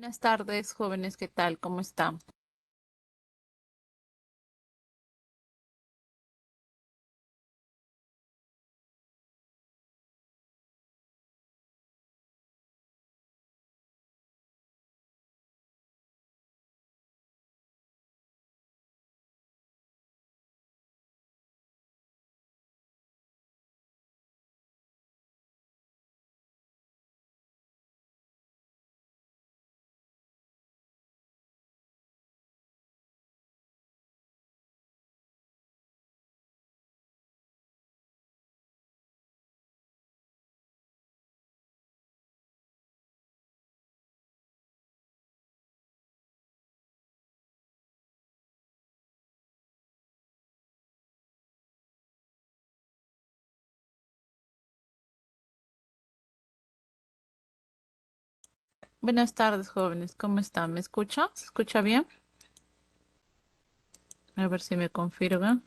Buenas tardes, jóvenes, ¿qué tal? ¿Cómo están? Buenas tardes, jóvenes, ¿cómo están? ¿Me escucha? ¿Se escucha bien? A ver si me confirman.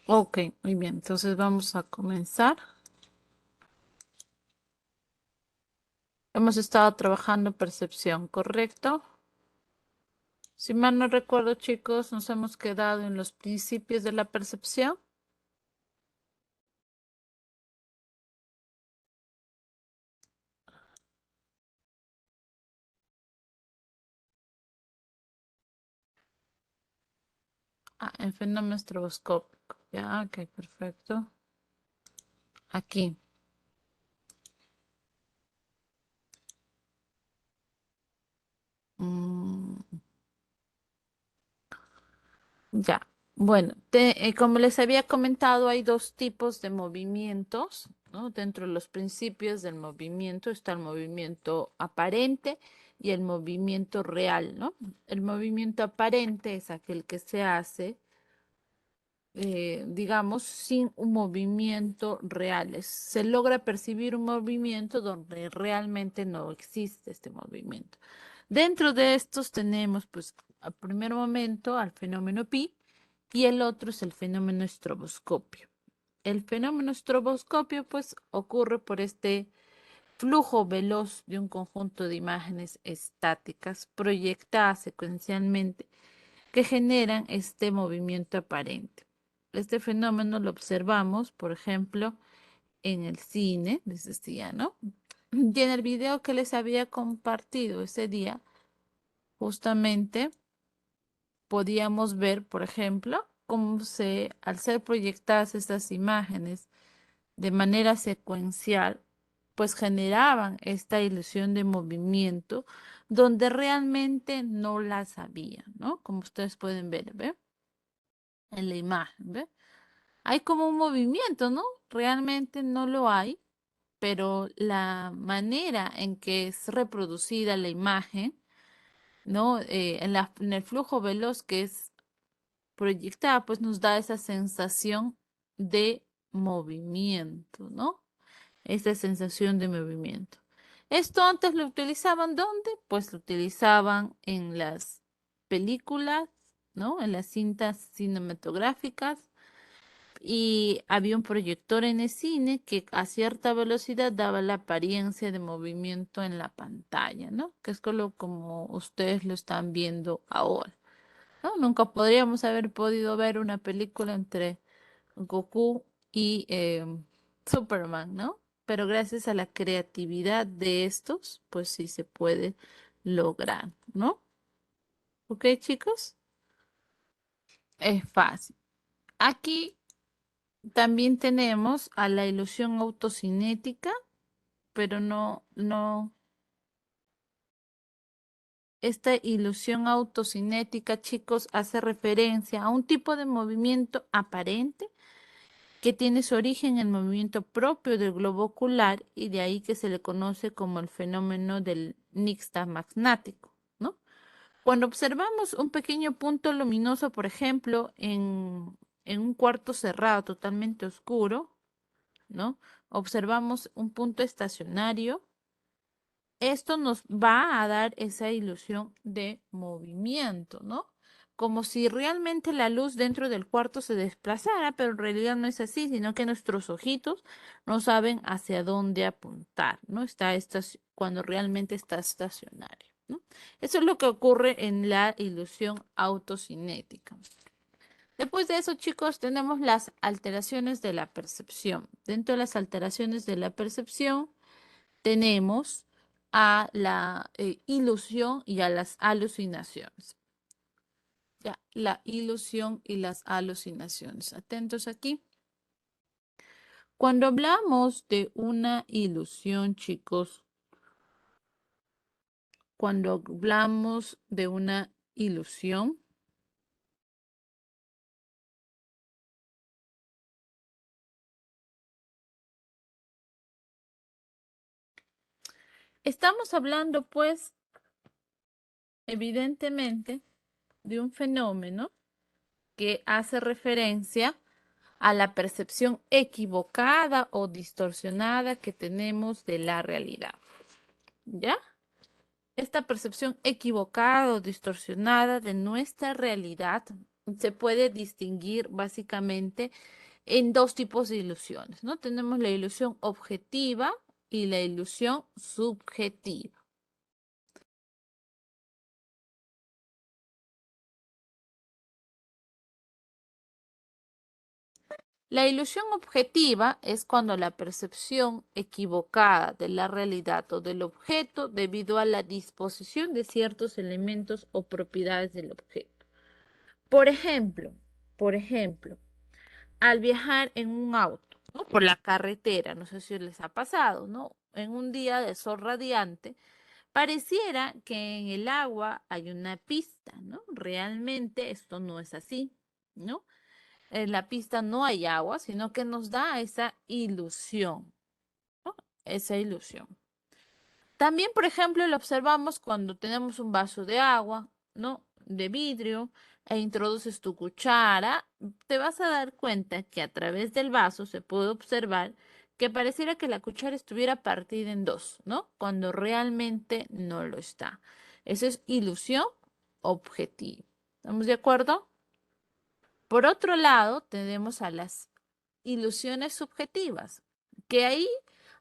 Ok, muy bien, entonces vamos a comenzar. Hemos estado trabajando percepción, ¿correcto? Si mal no recuerdo, chicos, nos hemos quedado en los principios de la percepción. Ah, en fenómeno estroboscópico. Ya, ok, perfecto. Aquí. Mm, Ya, bueno, como les había comentado, hay dos tipos de movimientos, ¿no? Dentro de los principios del movimiento está el movimiento aparente y el movimiento real, ¿no? El movimiento aparente es aquel que se hace, digamos, sin un movimiento real. Se logra percibir un movimiento donde realmente no existe este movimiento. Dentro de estos tenemos, pues, al primer momento al fenómeno pi y el otro es el fenómeno estroboscopio. El fenómeno estroboscopio, pues, ocurre por este flujo veloz de un conjunto de imágenes estáticas proyectadas secuencialmente que generan este movimiento aparente. Este fenómeno lo observamos, por ejemplo, en el cine, les decía, ¿no? Y en el video que les había compartido ese día, justamente podíamos ver, por ejemplo, cómo al ser proyectadas estas imágenes de manera secuencial, pues generaban esta ilusión de movimiento donde realmente no las había, ¿no? Como ustedes pueden ver, ¿ve? En la imagen, ¿ve? Hay como un movimiento, ¿no? Realmente no lo hay, pero la manera en que es reproducida la imagen, ¿no? En el flujo veloz que es proyectada, pues nos da esa sensación de movimiento, ¿no? Esa sensación de movimiento. Esto antes lo utilizaban ¿dónde? Pues lo utilizaban en las películas, ¿no? En las cintas cinematográficas y había un proyector en el cine que a cierta velocidad daba la apariencia de movimiento en la pantalla, ¿no? Que es como ustedes lo están viendo ahora, ¿no? Nunca podríamos haber podido ver una película entre Goku y Superman, ¿no? Pero gracias a la creatividad de estos, pues sí se puede lograr, ¿no? ¿Ok, chicos? Es fácil. Aquí también tenemos a la ilusión autocinética, pero no, esta ilusión autocinética, chicos, hace referencia a un tipo de movimiento aparente que tiene su origen en el movimiento propio del globo ocular y de ahí que se le conoce como el fenómeno del nixtamagmático, ¿no? Cuando observamos un pequeño punto luminoso, por ejemplo, en un cuarto cerrado totalmente oscuro, ¿no? Observamos un punto estacionario esto nos va a dar esa ilusión de movimiento, ¿no? Como si realmente la luz dentro del cuarto se desplazara, pero en realidad no es así, sino que nuestros ojitos no saben hacia dónde apuntar, ¿no? Cuando realmente está estacionario, ¿no? Eso es lo que ocurre en la ilusión autocinética. Después de eso, chicos, tenemos las alteraciones de la percepción. Dentro de las alteraciones de la percepción, tenemos a la ilusión y a las alucinaciones. Ya, la ilusión y las alucinaciones. Atentos aquí. Cuando hablamos de una ilusión, chicos, cuando hablamos de una ilusión, estamos hablando, pues, evidentemente, de un fenómeno que hace referencia a la percepción equivocada o distorsionada que tenemos de la realidad. ¿Ya? Esta percepción equivocada o distorsionada de nuestra realidad se puede distinguir básicamente en dos tipos de ilusiones, ¿no? Tenemos la ilusión objetiva y la ilusión subjetiva. La ilusión objetiva es cuando la percepción equivocada de la realidad o del objeto debido a la disposición de ciertos elementos o propiedades del objeto. Por ejemplo, por ejemplo, al viajar en un auto, ¿no? Por la carretera, no sé si les ha pasado, ¿no? En un día de sol radiante, pareciera que en el agua hay una pista, ¿no? Realmente esto no es así, ¿no? En la pista no hay agua, sino que nos da esa ilusión, ¿no? Esa ilusión. También, por ejemplo, lo observamos cuando tenemos un vaso de agua, ¿no? De vidrio, e introduces tu cuchara, te vas a dar cuenta que a través del vaso se puede observar que pareciera que la cuchara estuviera partida en dos, ¿no? Cuando realmente no lo está. Eso es ilusión objetiva. ¿Estamos de acuerdo? Por otro lado, tenemos a las ilusiones subjetivas, que ahí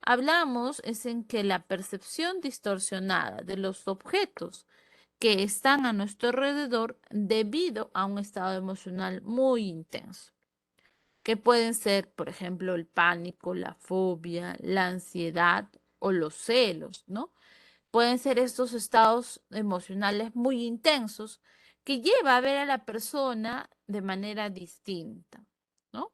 hablamos es en que la percepción distorsionada de los objetos que están a nuestro alrededor debido a un estado emocional muy intenso, que pueden ser, por ejemplo, el pánico, la fobia, la ansiedad o los celos, ¿no? Pueden ser estos estados emocionales muy intensos que lleva a ver a la persona de manera distinta, ¿no?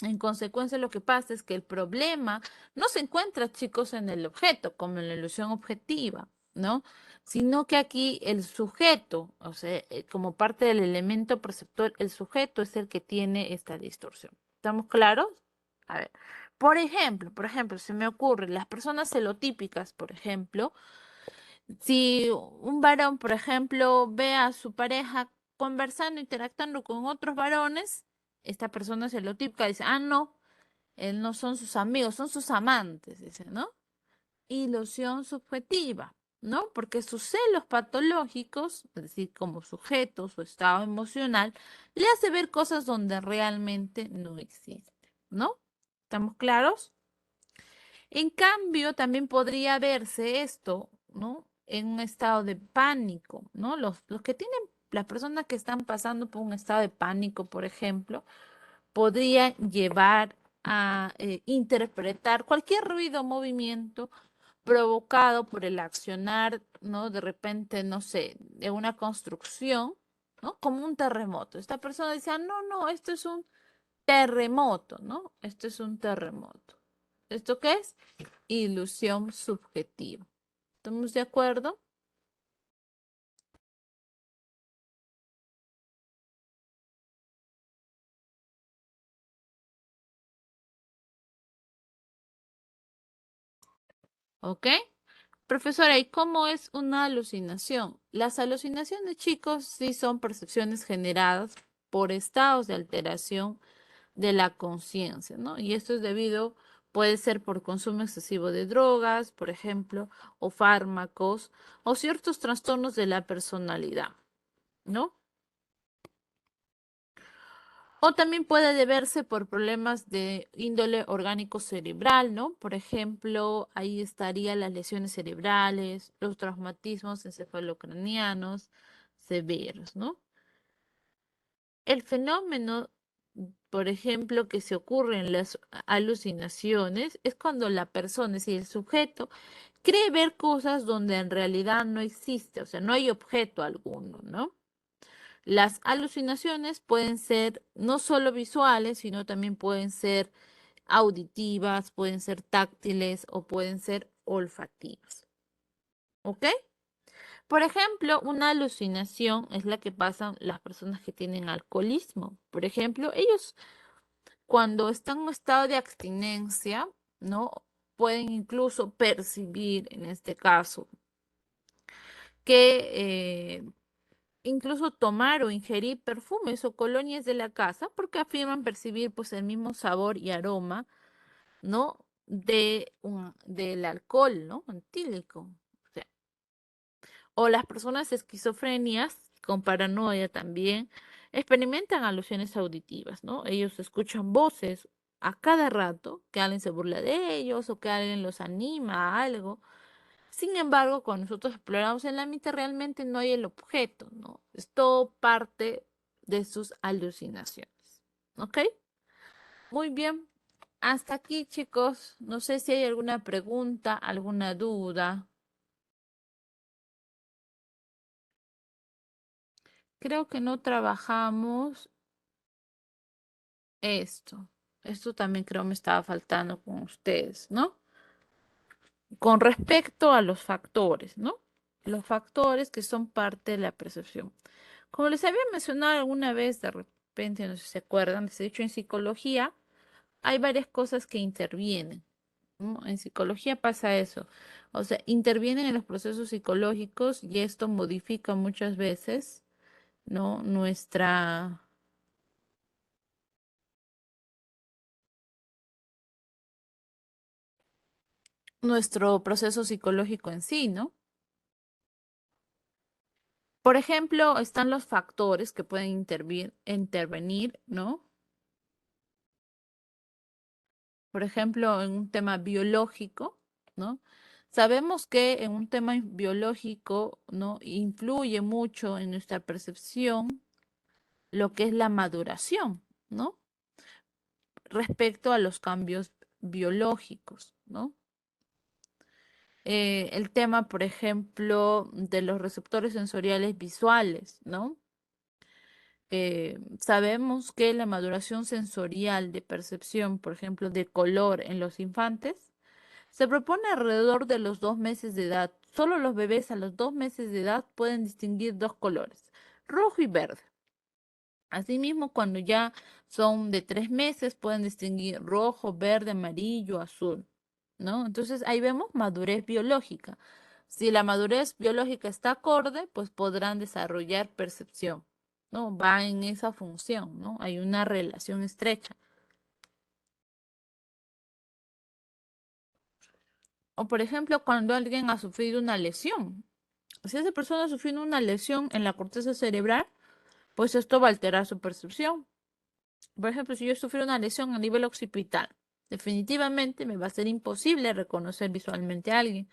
En consecuencia, lo que pasa es que el problema no se encuentra, chicos, en el objeto, como en la ilusión objetiva, ¿no? Sino que aquí el sujeto, o sea, como parte del elemento perceptor, el sujeto es el que tiene esta distorsión. ¿Estamos claros? A ver, por ejemplo, se me ocurre, las personas celotípicas, por ejemplo, si un varón, por ejemplo, ve a su pareja conversando, interactuando con otros varones, esta persona celotípica dice, ah, no, él no son sus amigos, son sus amantes, dice, ¿no? Ilusión subjetiva, ¿no? Porque sus celos patológicos, es decir, como sujeto, su estado emocional, le hace ver cosas donde realmente no existen, ¿no? ¿Estamos claros? En cambio, también podría verse esto, ¿no? En un estado de pánico, ¿no? Los que tienen, las personas que están pasando por un estado de pánico, por ejemplo, podría llevar a interpretar cualquier ruido o movimiento provocado por el accionar, ¿no? De repente, no sé, de una construcción, ¿no? Como un terremoto. Esta persona dice, ah, no, no, esto es un terremoto, ¿no? Esto es un terremoto. ¿Esto qué es? Ilusión subjetiva. ¿Estamos de acuerdo? ¿Ok? Profesora, ¿y cómo es una alucinación? Las alucinaciones, chicos, sí son percepciones generadas por estados de alteración de la conciencia, ¿no? Y esto es debido Puede ser por consumo excesivo de drogas, por ejemplo, o fármacos, o ciertos trastornos de la personalidad, ¿no? O también puede deberse por problemas de índole orgánico cerebral, ¿no? Por ejemplo, ahí estarían las lesiones cerebrales, los traumatismos encefalocranianos severos, ¿no? El fenómeno, por ejemplo, que se ocurre en las alucinaciones es cuando la persona, es decir, el sujeto, cree ver cosas donde en realidad no existe, o sea, no hay objeto alguno, ¿no? Las alucinaciones pueden ser no solo visuales, sino también pueden ser auditivas, pueden ser táctiles o pueden ser olfativas. ¿Ok? Por ejemplo, una alucinación es la que pasan las personas que tienen alcoholismo. Por ejemplo, ellos cuando están en un estado de abstinencia, ¿no? Pueden incluso percibir, en este caso, que incluso tomar o ingerir perfumes o colonias de la casa porque afirman percibir pues el mismo sabor y aroma, ¿no? Del alcohol, ¿no? Etílico. O sea, o las personas esquizofrenias con paranoia también experimentan alusiones auditivas, ¿no? Ellos escuchan voces a cada rato, que alguien se burla de ellos o que alguien los anima a algo. Sin embargo, cuando nosotros exploramos en la mente, realmente no hay el objeto, ¿no? Es todo parte de sus alucinaciones. ¿Ok? Muy bien. Hasta aquí, chicos. No sé si hay alguna pregunta, alguna duda. Creo que no trabajamos esto. Esto también creo me estaba faltando con ustedes, ¿no? Con respecto a los factores, ¿no? Los factores que son parte de la percepción. Como les había mencionado alguna vez, de repente, no sé si se acuerdan, les he dicho en psicología, hay varias cosas que intervienen, ¿no? En psicología pasa eso. O sea, intervienen en los procesos psicológicos y esto modifica muchas veces, ¿no? Nuestro proceso psicológico en sí, ¿no? Por ejemplo, están los factores que pueden intervenir, ¿no? Por ejemplo, en un tema biológico, ¿no? Sabemos que en un tema biológico, ¿no? Influye mucho en nuestra percepción lo que es la maduración, ¿no? Respecto a los cambios biológicos, ¿no? El tema, por ejemplo, de los receptores sensoriales visuales, ¿no? Sabemos que la maduración sensorial de percepción, por ejemplo, de color en los infantes, se propone alrededor de los 2 meses de edad. Solo los bebés a los 2 meses de edad pueden distinguir dos colores, rojo y verde. Asimismo, cuando ya son de 3 meses, pueden distinguir rojo, verde, amarillo, azul, ¿no? Entonces ahí vemos madurez biológica. Si la madurez biológica está acorde, pues podrán desarrollar percepción, ¿no? Va en esa función, ¿no? Hay una relación estrecha. O por ejemplo, cuando alguien ha sufrido una lesión. Si esa persona ha sufrido una lesión en la corteza cerebral, pues esto va a alterar su percepción. Por ejemplo, si yo sufro una lesión a nivel occipital, definitivamente me va a ser imposible reconocer visualmente a alguien.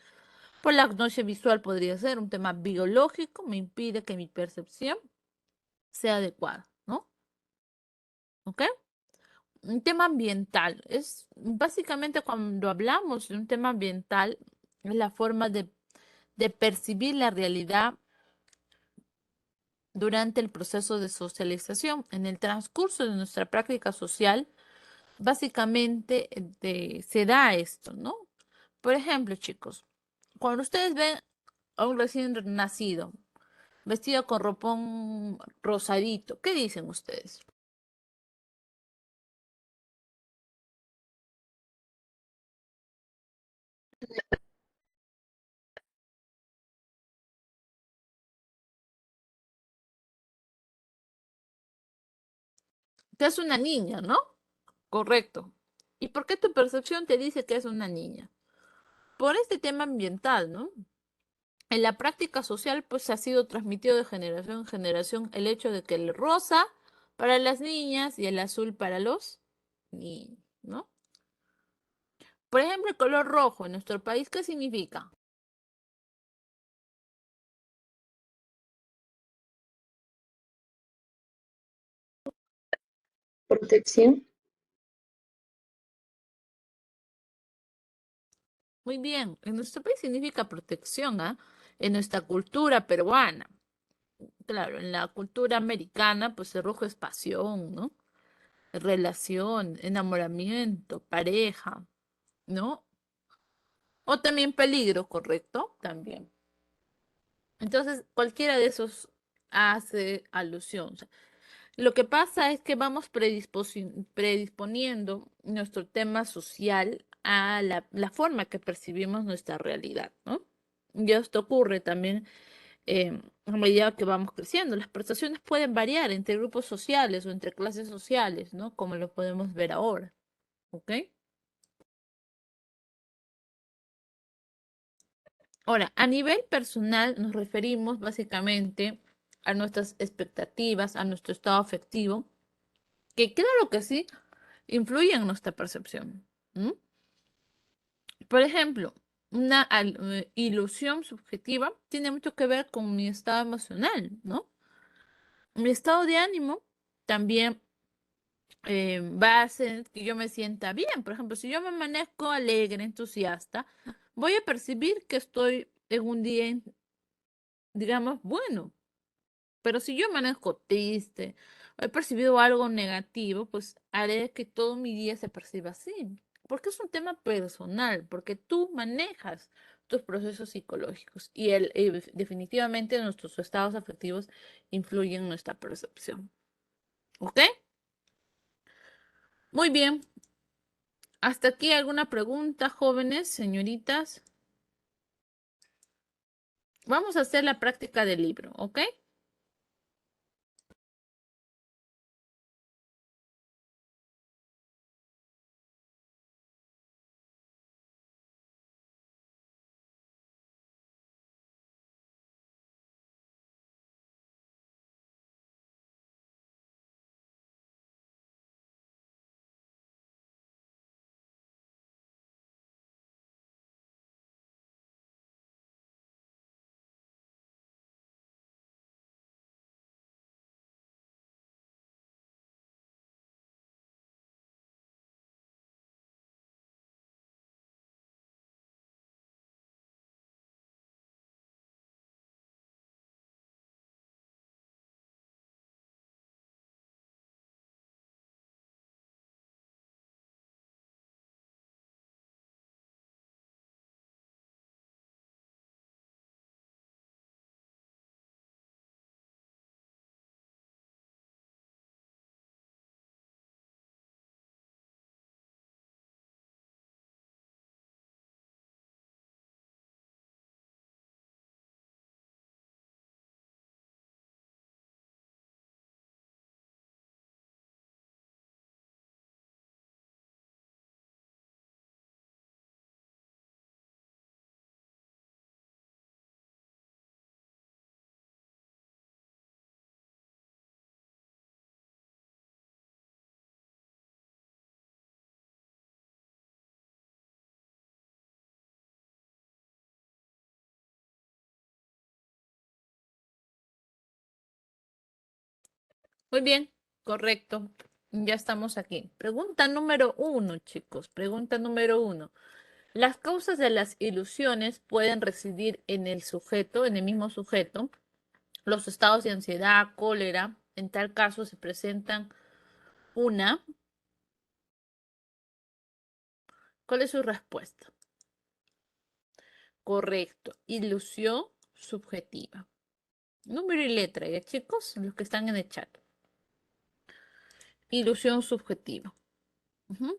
Por la agnosia visual podría ser un tema biológico, me impide que mi percepción sea adecuada, ¿no? ¿Ok? Un tema ambiental. Es básicamente cuando hablamos de un tema ambiental, es la forma de percibir la realidad durante el proceso de socialización. En el transcurso de nuestra práctica social, básicamente se da esto, ¿no? Por ejemplo, chicos, cuando ustedes ven a un recién nacido vestido con ropón rosadito, ¿qué dicen ustedes? Que es una niña, ¿no? Correcto. ¿Y por qué tu percepción te dice que es una niña? Por este tema ambiental, ¿no? En la práctica social, pues ha sido transmitido de generación en generación el hecho de que el rosa para las niñas y el azul para los niños, ¿no? Por ejemplo, el color rojo en nuestro país, ¿qué significa? Protección. Muy bien, en nuestro país significa protección, ¿ah? En nuestra cultura peruana. Claro, en la cultura americana, pues el rojo es pasión, ¿no? Relación, enamoramiento, pareja, ¿no? O también peligro, ¿correcto? También. Entonces, cualquiera de esos hace alusión. O sea, lo que pasa es que vamos predisponiendo nuestro tema social a la forma que percibimos nuestra realidad, ¿no? Y esto ocurre también a medida que vamos creciendo. Las percepciones pueden variar entre grupos sociales o entre clases sociales, ¿no? Como lo podemos ver ahora, ¿ok? Ahora, a nivel personal nos referimos básicamente a nuestras expectativas, a nuestro estado afectivo, que claro que sí, influye en nuestra percepción. ¿M? Por ejemplo, una ilusión subjetiva tiene mucho que ver con mi estado emocional, ¿no? Mi estado de ánimo también va a hacer que yo me sienta bien. Por ejemplo, si yo me amanezco alegre, entusiasta, voy a percibir que estoy en un día, digamos, bueno. Pero si yo amanezco triste, o he percibido algo negativo, pues haré que todo mi día se perciba así. Porque es un tema personal, porque tú manejas tus procesos psicológicos y definitivamente nuestros estados afectivos influyen en nuestra percepción. ¿Ok? Muy bien. ¿Hasta aquí alguna pregunta, jóvenes, señoritas? Vamos a hacer la práctica del libro, ¿ok? Muy bien, correcto. Ya estamos aquí. Pregunta número uno, chicos. Pregunta número uno. Las causas de las ilusiones pueden residir en el sujeto, en el mismo sujeto. Los estados de ansiedad, cólera, en tal caso se presentan una. ¿Cuál es su respuesta? Correcto. Ilusión subjetiva. Número y letra, ¿ya, chicos? Los que están en el chat. Ilusión subjetiva. Ujú.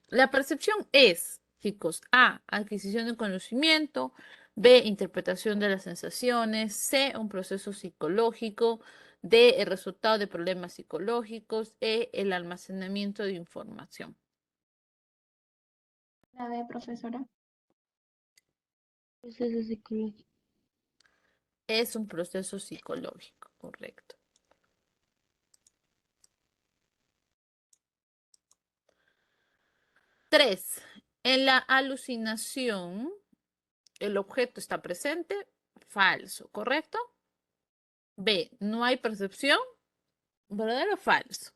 La percepción es, chicos, A, adquisición de conocimiento, B, interpretación de las sensaciones, C, un proceso psicológico, D, el resultado de problemas psicológicos, E, el almacenamiento de información. La B, profesora. Proceso psicológico. Es un proceso psicológico, correcto. Tres, en la alucinación, el objeto está presente, falso, ¿correcto? B, no hay percepción, verdadero o falso.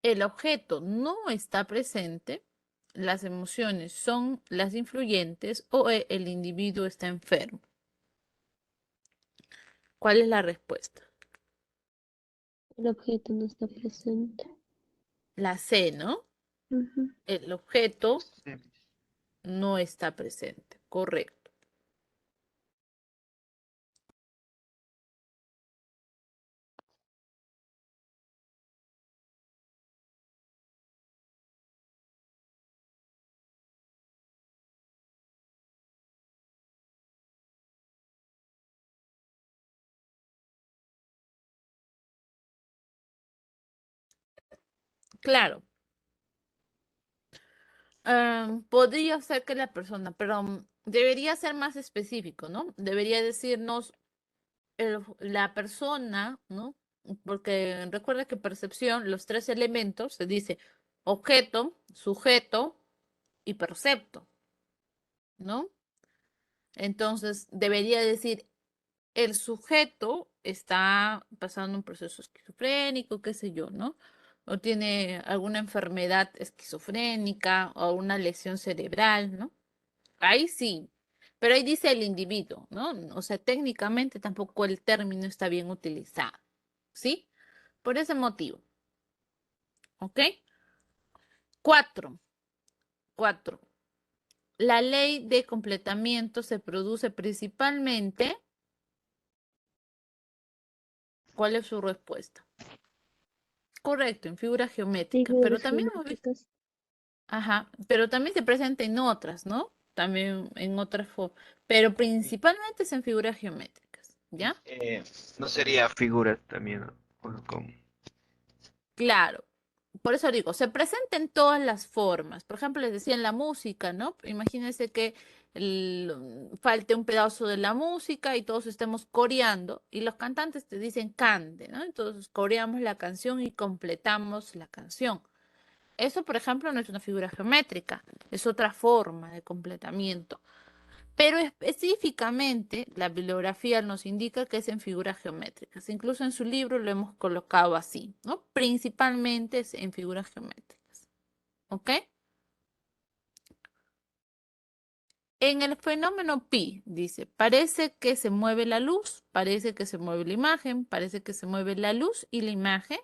El objeto no está presente, las emociones son las influyentes o el individuo está enfermo. ¿Cuál es la respuesta? El objeto no está presente. La C, ¿no? Ujú. El objeto no está presente, correcto. Claro, podría ser que la persona, pero debería ser más específico, ¿no? Debería decirnos la persona, ¿no? Porque recuerda que percepción, los tres elementos, se dice objeto, sujeto y percepto, ¿no? Entonces, debería decir, el sujeto está pasando un proceso esquizofrénico, qué sé yo, ¿no? O tiene alguna enfermedad esquizofrénica o una lesión cerebral, ¿no? Ahí sí, pero ahí dice el individuo, ¿no? O sea, técnicamente tampoco el término está bien utilizado, ¿sí? Por ese motivo, ¿ok? Cuatro, cuatro. La ley de completamiento se produce principalmente. ¿Cuál es su respuesta? Correcto, en figuras geométricas, pero Figuras también hemos visto, geométricas. ajá, pero también se presenta en otras, ¿no? También en otras formas, pero principalmente es en figuras geométricas, ¿ya? No sería figuras también, ¿no? Con... Claro, por eso digo, se presenta en todas las formas. Por ejemplo, les decía en la música, ¿no? Imagínense que falte un pedazo de la música y todos estemos coreando y los cantantes te dicen cante, ¿no? Entonces coreamos la canción y completamos la canción. Eso, por ejemplo, no es una figura geométrica, es otra forma de completamiento. Pero específicamente la bibliografía nos indica que es en figuras geométricas. Incluso en su libro lo hemos colocado así, ¿no? Principalmente es en figuras geométricas. ¿Ok? En el fenómeno pi, dice, parece que se mueve la luz, parece que se mueve la imagen, parece que se mueve la luz y la imagen,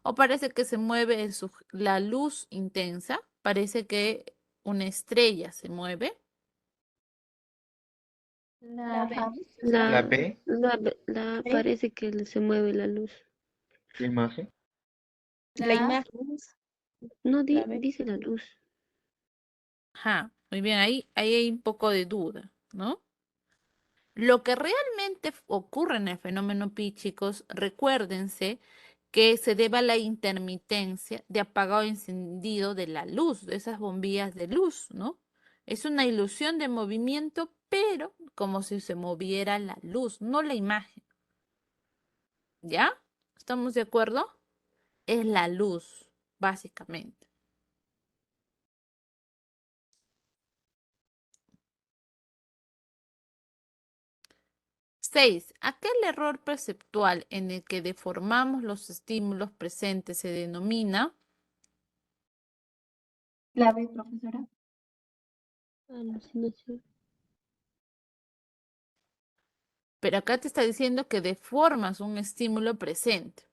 o parece que se mueve la luz intensa, parece que una estrella se mueve. La B, La profesora. B, B, Parece que se mueve la luz. la imagen. la imagen. No La B. dice la luz. Ajá, muy bien, ahí hay un poco de duda, ¿no? Lo que realmente ocurre en el fenómeno pi, chicos, recuérdense que se debe a la intermitencia de apagado y encendido de la luz, de esas bombillas de luz, ¿no? Es una ilusión de movimiento, pero como si se moviera la luz, no la imagen. ¿Ya? ¿Estamos de acuerdo? Es la luz, básicamente. 6. Aquel error perceptual en el que deformamos los estímulos presentes se denomina. La B, profesora. Alucinación. Pero acá te está diciendo que deformas un estímulo presente.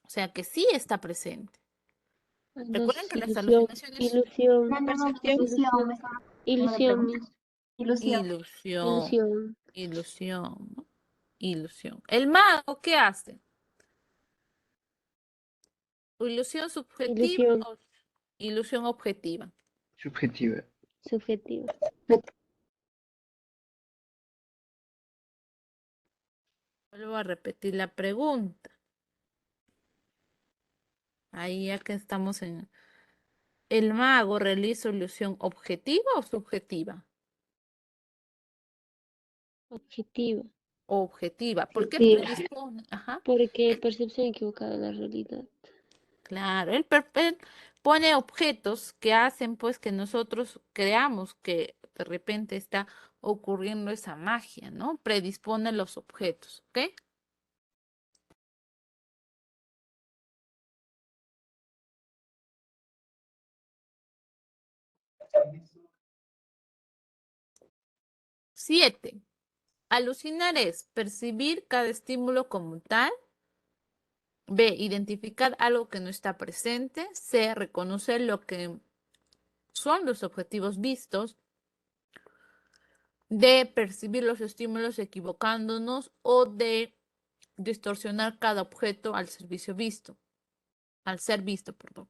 O sea que sí está presente. Recuerden Entonces, que las ilusión. alucinaciones. No, Ilusión. no, no, Ilusión. ilusión. Me estaba haciendo la Ilusión, pregunta. Miss. Ilusión. Ilusión, Ilusión. ilusión, ¿no? Ilusión. ¿El mago qué hace? ¿Ilusión subjetiva Ilusión o ilusión objetiva? Subjetiva. subjetiva. Vuelvo a repetir la pregunta. Ahí ya que estamos en. ¿El mago realiza ilusión objetiva o subjetiva? Objetiva. Objetiva. ¿Por qué Objetiva. predispone? Ajá. Porque percepción equivocada de la realidad. Claro, él pone objetos que hacen pues que nosotros creamos que de repente está ocurriendo esa magia, ¿no? Predispone los objetos, ¿ok? Siete. Alucinar es percibir cada estímulo como tal. B, identificar algo que no está presente. C, reconocer lo que son los objetivos vistos. D, percibir los estímulos equivocándonos. O D, distorsionar cada objeto al ser visto, perdón.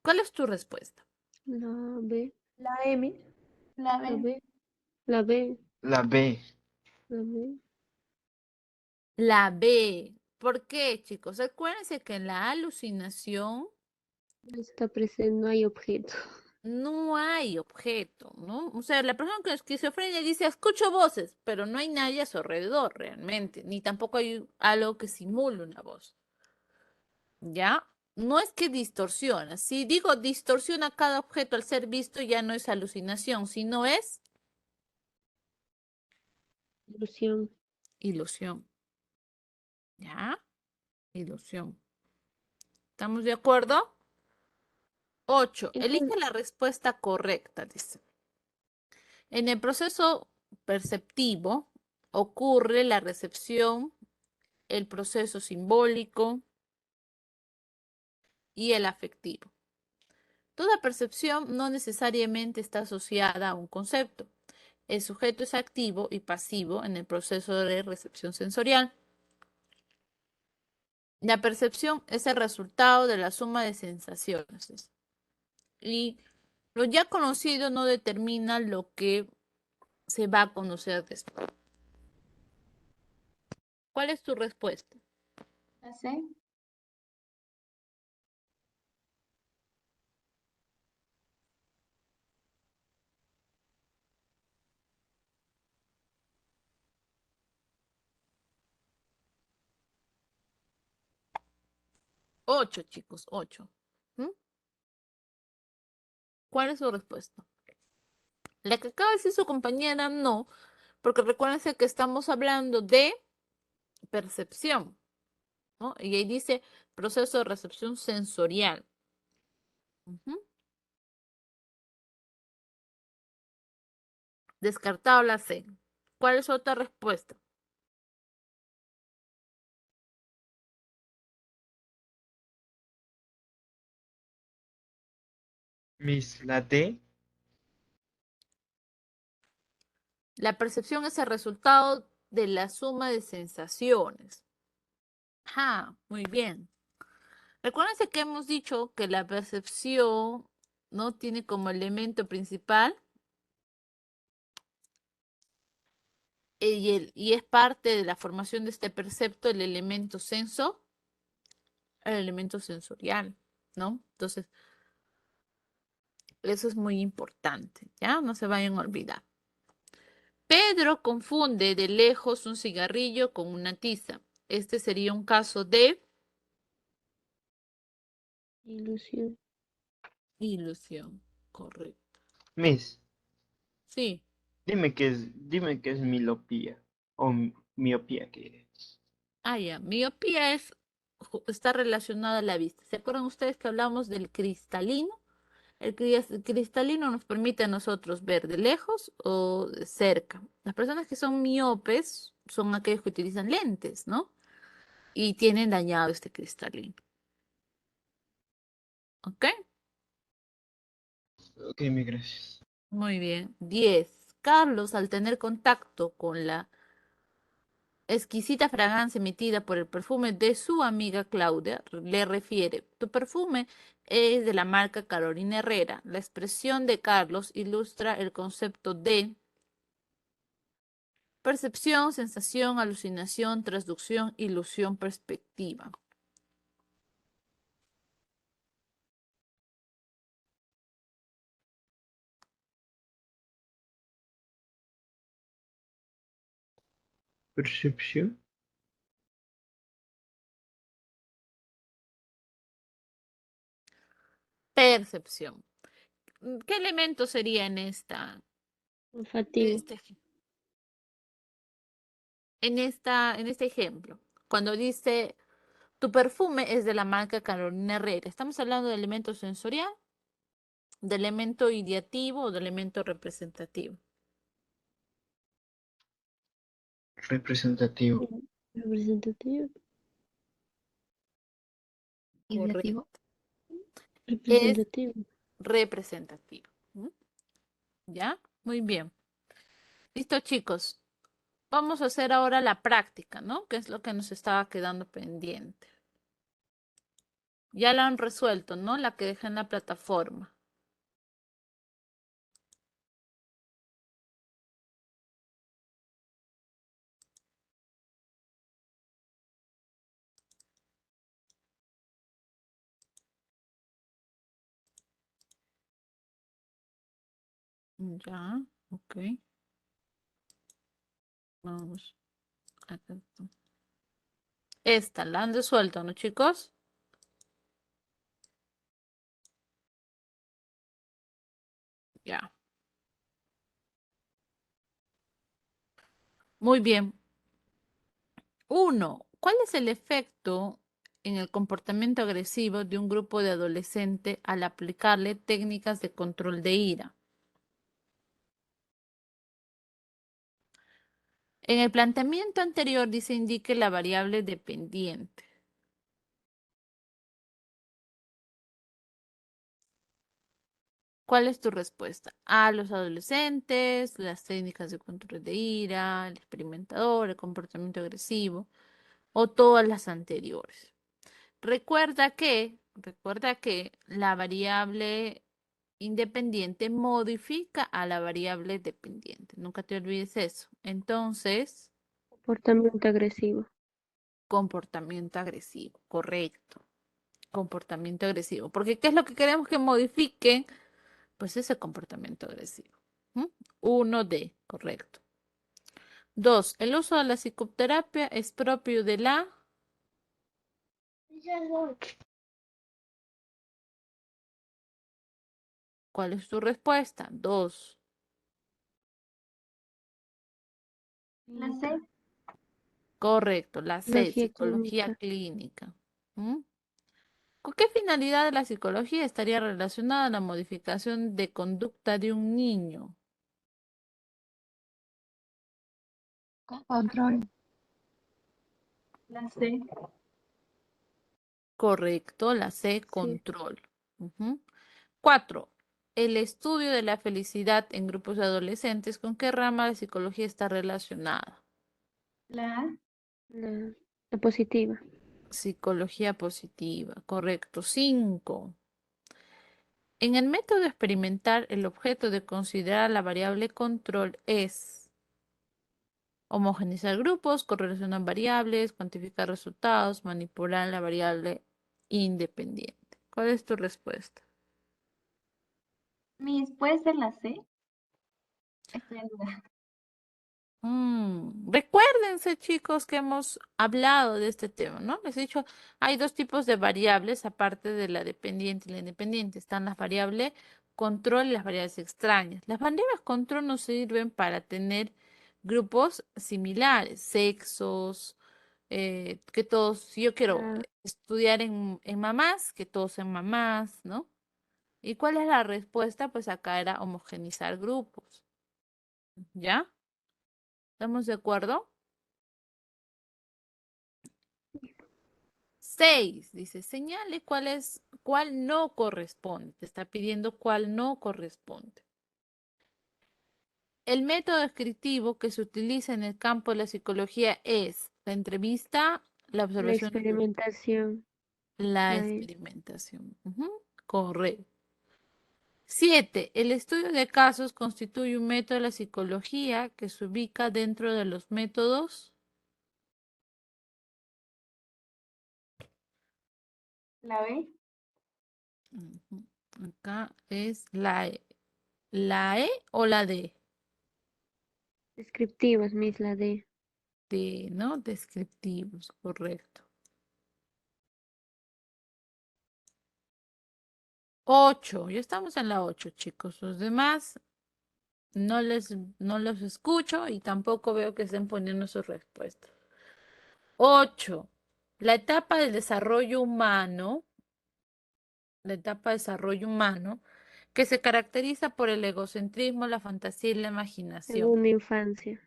¿Cuál es tu respuesta? La B. La M. La La B. B. La B. La B. La B. La B. ¿Por qué, chicos? Acuérdense que en la alucinación No está presente, no hay objeto. no hay objeto, ¿no? O sea, la persona con esquizofrenia dice, escucho voces, pero no hay nadie a su alrededor realmente, ni tampoco hay algo que simule una voz. ¿Ya? No es que distorsiona. Si digo distorsiona cada objeto al ser visto, ya no es alucinación, sino es Ilusión. ilusión. ¿Ya? Ilusión. ¿Estamos de acuerdo? 8. Entonces, Elige la respuesta correcta, dice. En el proceso perceptivo ocurre la recepción, el proceso simbólico y el afectivo. Toda percepción no necesariamente está asociada a un concepto. El sujeto es activo y pasivo en el proceso de recepción sensorial. La percepción es el resultado de la suma de sensaciones. Y lo ya conocido no determina lo que se va a conocer después. ¿Cuál es tu respuesta? La C. 8, chicos, 8. ¿Mm? ¿Cuál es su respuesta? La que acaba de decir su compañera, no, porque recuérdense que estamos hablando de percepción, ¿no? Y ahí dice proceso de recepción sensorial. Ujú. Descartado la C. ¿Cuál es otra respuesta? Miss, la D. La percepción es el resultado de la suma de sensaciones. Ajá, muy bien. Recuérdense que hemos dicho que la percepción no tiene como elemento principal y es parte de la formación de este percepto el elemento el elemento sensorial, ¿no? Entonces, eso es muy importante, ¿ya? No se vayan a olvidar. Pedro confunde de lejos un cigarrillo con una tiza. Este sería un caso de ilusión. ilusión, correcto. Miss, Sí, dime qué es milopía. O miopía, que es. ya. Miopía está relacionada a la vista. ¿Se acuerdan ustedes que hablamos del cristalino? El cristalino nos permite a nosotros ver de lejos o de cerca. Las personas que son miopes son aquellos que utilizan lentes, ¿no? Y tienen dañado este cristalino. ¿Ok? Ok, mi gracias. Muy bien. 10. Carlos, al tener contacto con la exquisita fragancia emitida por el perfume de su amiga Claudia, le refiere, tu perfume es de la marca Carolina Herrera. La expresión de Carlos ilustra el concepto de percepción, sensación, alucinación, transducción, ilusión, perspectiva. Percepción. Percepción. ¿Qué elemento sería en Olfativo. en este ejemplo? Cuando dice tu perfume es de la marca Carolina Herrera. ¿Estamos hablando de elemento sensorial, de elemento ideativo o de elemento representativo? Representativo. Representativo. Ideativo. Es Representativo. representativo. ¿Mm? ¿Ya? Muy bien. Listo, chicos. Vamos a hacer ahora la práctica, ¿no? Que es lo que nos estaba quedando pendiente. Ya la han resuelto, ¿no? La que dejé en la plataforma. Ya, ok. Vamos. Acá está. Esta, la han resuelto, ¿no, chicos? Ya. Muy bien. Uno, ¿cuál es el efecto en el comportamiento agresivo de un grupo de adolescentes al aplicarle técnicas de control de ira? En el planteamiento anterior dice indique la variable dependiente. ¿Cuál es tu respuesta? A los adolescentes, las técnicas de control de ira, el experimentador, el comportamiento agresivo o todas las anteriores. Recuerda que la variable independiente modifica a la variable dependiente. Nunca te olvides eso. Entonces, Comportamiento agresivo. comportamiento agresivo, correcto. Comportamiento agresivo. Porque ¿qué es lo que queremos que modifiquen? Pues ese comportamiento agresivo. ¿Mm? 1D, correcto. 2. El uso de la psicoterapia es propio de la... ¿Cuál es tu respuesta? 2. La C. Correcto, la C, Psicología psicología clínica. clínica. ¿Mm? ¿Con qué finalidad de la psicología estaría relacionada la modificación de conducta de un niño? Control. La C. Correcto, la C, Sí. control. Ujú. 4. El estudio de la felicidad en grupos de adolescentes, ¿con qué rama de psicología está relacionada? La A. La positiva. Psicología positiva, correcto. 5. En el método experimental, el objeto de considerar la variable control es homogeneizar grupos, correlacionar variables, cuantificar resultados, manipular la variable independiente. ¿Cuál es tu respuesta? Miss, ¿puede ser la C? Estoy en duda. Recuérdense, chicos, que hemos hablado de este tema, ¿no? Les he dicho, hay dos tipos de variables aparte de la dependiente y la independiente. Están las variables control y las variables extrañas. Las variables control nos sirven para tener grupos similares, sexos, que todos, si yo quiero Ah, estudiar en mamás, que todos sean mamás, ¿no? ¿Y cuál es la respuesta? Pues acá era homogenizar grupos, ¿ya? ¿Estamos de acuerdo? 6, dice, señale cuál no corresponde. Te está pidiendo cuál no corresponde. El método descriptivo que se utiliza en el campo de la psicología es la entrevista, la la observación, experimentación. la La E. experimentación. Ujú, correcto. 7. El estudio de casos constituye un método de la psicología que se ubica dentro de los métodos. La B. Ujú, acá es la E. ¿La E o la D? Descriptivas, Miss, la D. ¿no? Descriptivos, correcto. 8, ya estamos en la 8, chicos. Los demás no los escucho y tampoco veo que estén poniendo sus respuestas. 8. La etapa del desarrollo humano, la etapa de desarrollo humano, que se caracteriza por el egocentrismo, la fantasía y la imaginación. Segunda infancia.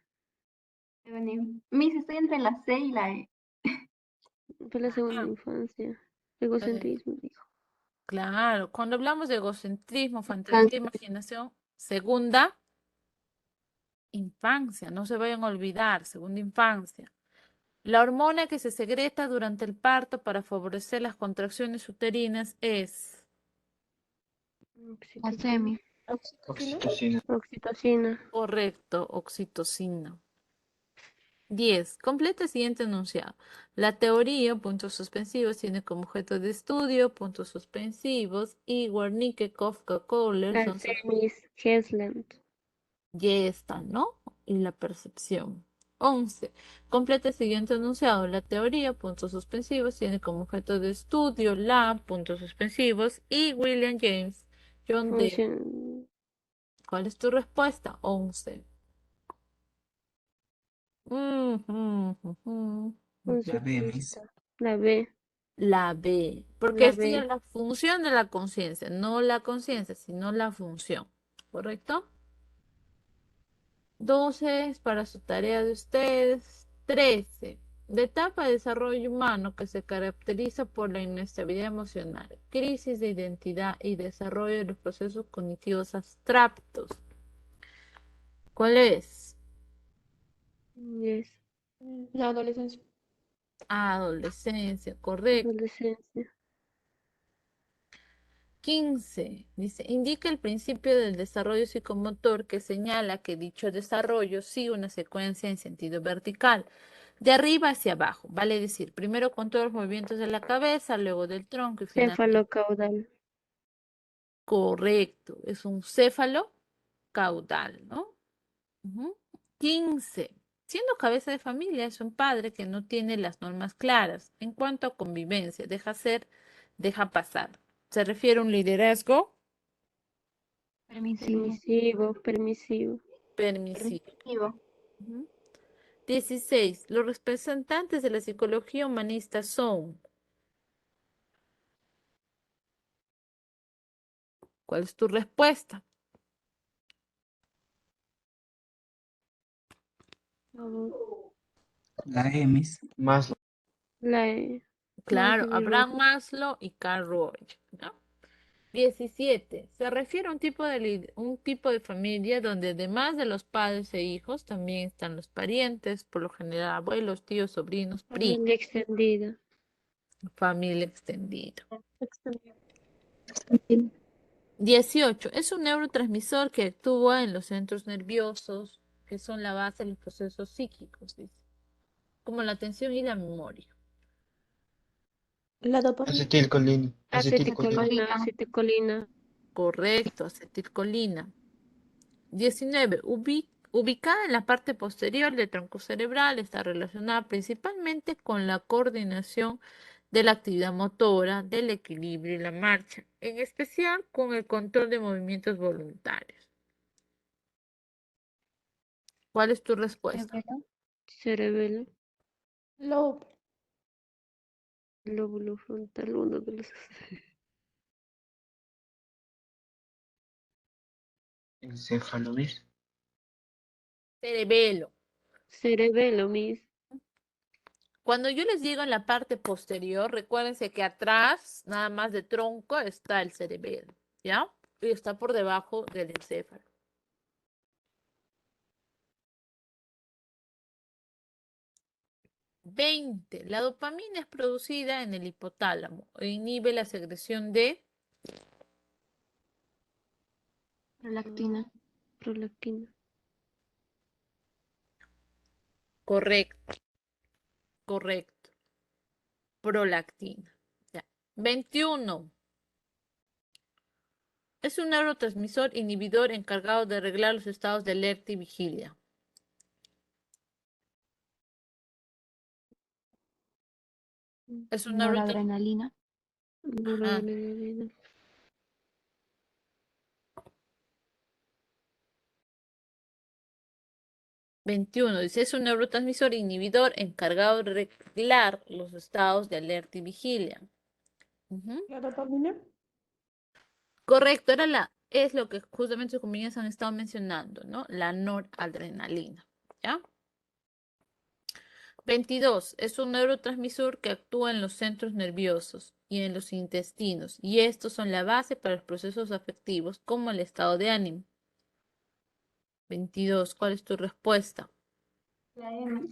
Miss, estoy entre la C y la E. Fue la segunda Ah, infancia. Egocentrismo, dijo. claro, cuando hablamos de egocentrismo, fantasía, imaginación, segunda infancia, no se vayan a olvidar, segunda infancia. La hormona que se secreta durante el parto para favorecer las contracciones uterinas es La C, Miss. Oxitocina. Oxitocina. correcto, oxitocina. 10. Completa el siguiente enunciado. La teoría, puntos suspensivos, tiene como objeto de estudio, puntos suspensivos, y Wernicke, Kafka, Kohler La son C, Miss Hesland. ya está, ¿no? Y la percepción. 11. Completa el siguiente enunciado. La teoría, puntos suspensivos, tiene como objeto de estudio la, puntos suspensivos, y William James, John Dewey. Función. ¿Cuál es tu respuesta? 11. La B, Miss. Funcionalista. La B. La B, porque La estudia B. la función de la conciencia, no la conciencia, sino la función, ¿correcto? 12 es para su tarea de ustedes. 13. De etapa de desarrollo humano que se caracteriza por la inestabilidad emocional, crisis de identidad y desarrollo de los procesos cognitivos abstractos. ¿Cuál es? Yes. La adolescencia. Adolescencia, correcto. Adolescencia. 15. Dice, indica el principio del desarrollo psicomotor que señala que dicho desarrollo sigue una secuencia en sentido vertical, de arriba hacia abajo, vale decir, primero con todos los movimientos de la cabeza, luego del tronco y finalmente. Cefalocaudal. Correcto, es un céfalo caudal, ¿no? Ujú. 15. Siendo cabeza de familia, es un padre que no tiene las normas claras en cuanto a convivencia, deja ser, deja pasar. Se refiere a un liderazgo Permisivo. Permisivo. Permisivo. permisivo. Permisivo. Ujú. 16. Los representantes de la psicología humanista son. ¿Cuál es tu respuesta? La E, Miss. Más La E. Claro, Maslow y Abraham Rogers. Maslow y Carl Rogers, ¿no? 17. Se refiere a un tipo de familia donde además de los padres e hijos también están los parientes, por lo general abuelos, tíos, sobrinos, primos, Familia extendida. familia extendida. Extendida. 18. Es un neurotransmisor que actúa en los centros nerviosos, que son la base de los procesos psíquicos, dice, como la atención y la memoria. La dopamina. acetilcolina. Acetilcolina. Acetilcolina. Correcto, acetilcolina. 19. Ubicada en la parte posterior del tronco cerebral, está relacionada principalmente con la coordinación de la actividad motora, del equilibrio y la marcha, en especial con el control de movimientos voluntarios. ¿Cuál es tu respuesta? Cerebelo. Lobo. Lóbulo frontal. Uno de los. Encéfalo, ¿ves? Cerebelo. Cerebelo, Miss. Cuando yo les digo en la parte posterior, recuérdense que atrás, nada más de tronco, está el cerebelo, ¿ya? Y está por debajo del encéfalo. 20. La dopamina es producida en el hipotálamo e inhibe la secreción de. Prolactina. Prolactina. Correcto, correcto. Prolactina. Ya. 21. Es un neurotransmisor inhibidor encargado de regular los estados de alerta y vigilia. Es un neurotransmisor. Noradrenalina. Noradrenalina. 21 dice, es un neurotransmisor inhibidor encargado de regular los estados de alerta y vigilia. Ujú. Serotonina. Correcto, es lo que justamente sus compañeros han estado mencionando, ¿no? La noradrenalina, ¿ya? 22, es un neurotransmisor que actúa en los centros nerviosos y en los intestinos, y estos son la base para los procesos afectivos, como el estado de ánimo. 22, ¿cuál es tu respuesta? La M.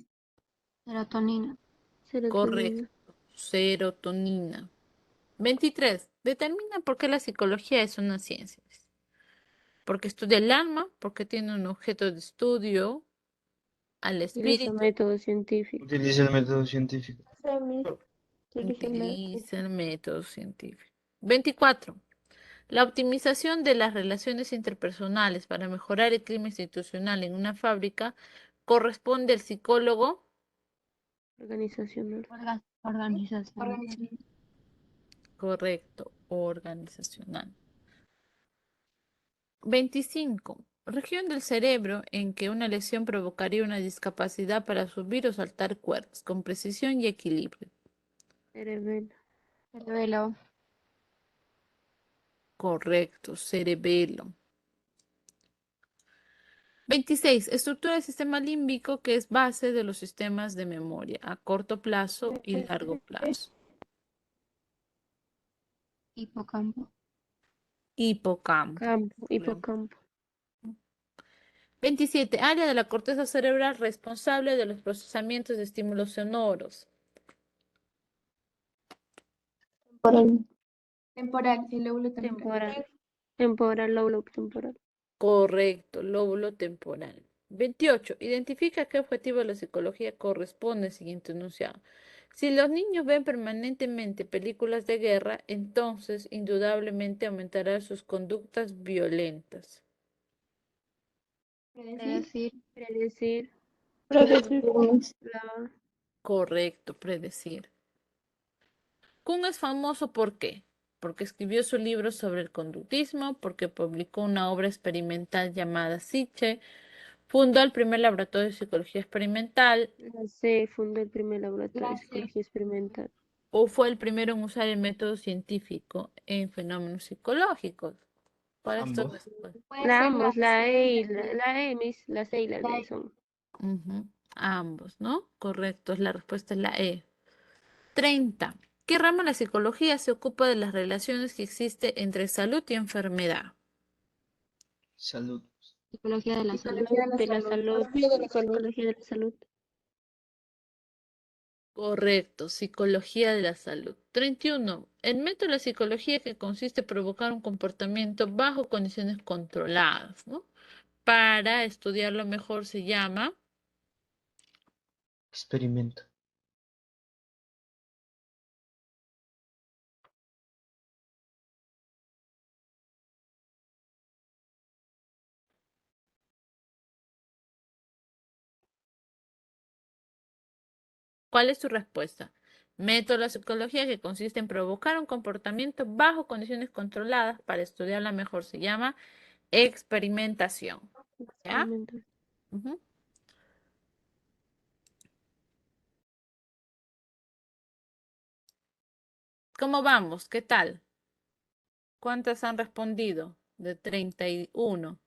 Serotonina. Correcto, Serotonina. serotonina. 23, determina por qué la psicología es una ciencia. Porque estudia el alma, porque tiene un objeto de estudio, al Utiliza espíritu, método científico. Utiliza el método científico. Semis. Utiliza el método. utiliza el método científico. 24. La optimización de las relaciones interpersonales para mejorar el clima institucional en una fábrica corresponde al psicólogo. Organizacional. Organización. Correcto, organizacional. 25. Región del cerebro en que una lesión provocaría una discapacidad para subir o saltar cuerdas con precisión y equilibrio. Cerebelo. Cerebelo. Correcto, cerebelo. 26. Estructura del sistema límbico que es base de los sistemas de memoria a corto plazo y largo plazo. Hipocampo. Hipocampo. Hipocampo. 27. Área de la corteza cerebral responsable de los procesamientos de estímulos sonoros. Temporal. Temporal. El lóbulo Temporal. Temporal, lóbulo temporal. Correcto, lóbulo temporal. 28. Identifica qué objetivo de la psicología corresponde al siguiente enunciado. Si los niños ven permanentemente películas de guerra, entonces indudablemente aumentarán sus conductas violentas. Predecir. Predecir. Predecir. La Correcto, predecir. Kuhn es famoso ¿por qué? Porque escribió su libro sobre el conductismo, porque publicó una obra experimental llamada Psique, fundó el primer laboratorio de psicología experimental La C fundó el primer laboratorio La de C. psicología experimental. o fue el primero en usar el método científico en fenómenos psicológicos. ¿Cuál es tu Ambos. respuesta? Puede La ser ambos, la C E y y la D. la E, la C y la La D E. son. Ujú, ambos, ¿no? Correcto, la respuesta es la E. 30. ¿Qué rama de la psicología se ocupa de las relaciones que existen entre salud y enfermedad? Salud. Psicología de la salud. De la salud. Psicología de la salud. Psicología de la salud. Correcto, psicología de la salud. 31. El método de la psicología que consiste en provocar un comportamiento bajo condiciones controladas, ¿no? Para estudiarlo mejor se llama Experimento. ¿Cuál es tu respuesta? Método de la psicología que consiste en provocar un comportamiento bajo condiciones controladas para estudiarla mejor se llama experimentación. ¿Ya? Experimento. Ujú. ¿Cómo vamos? ¿Qué tal? ¿Cuántas han respondido? De 31.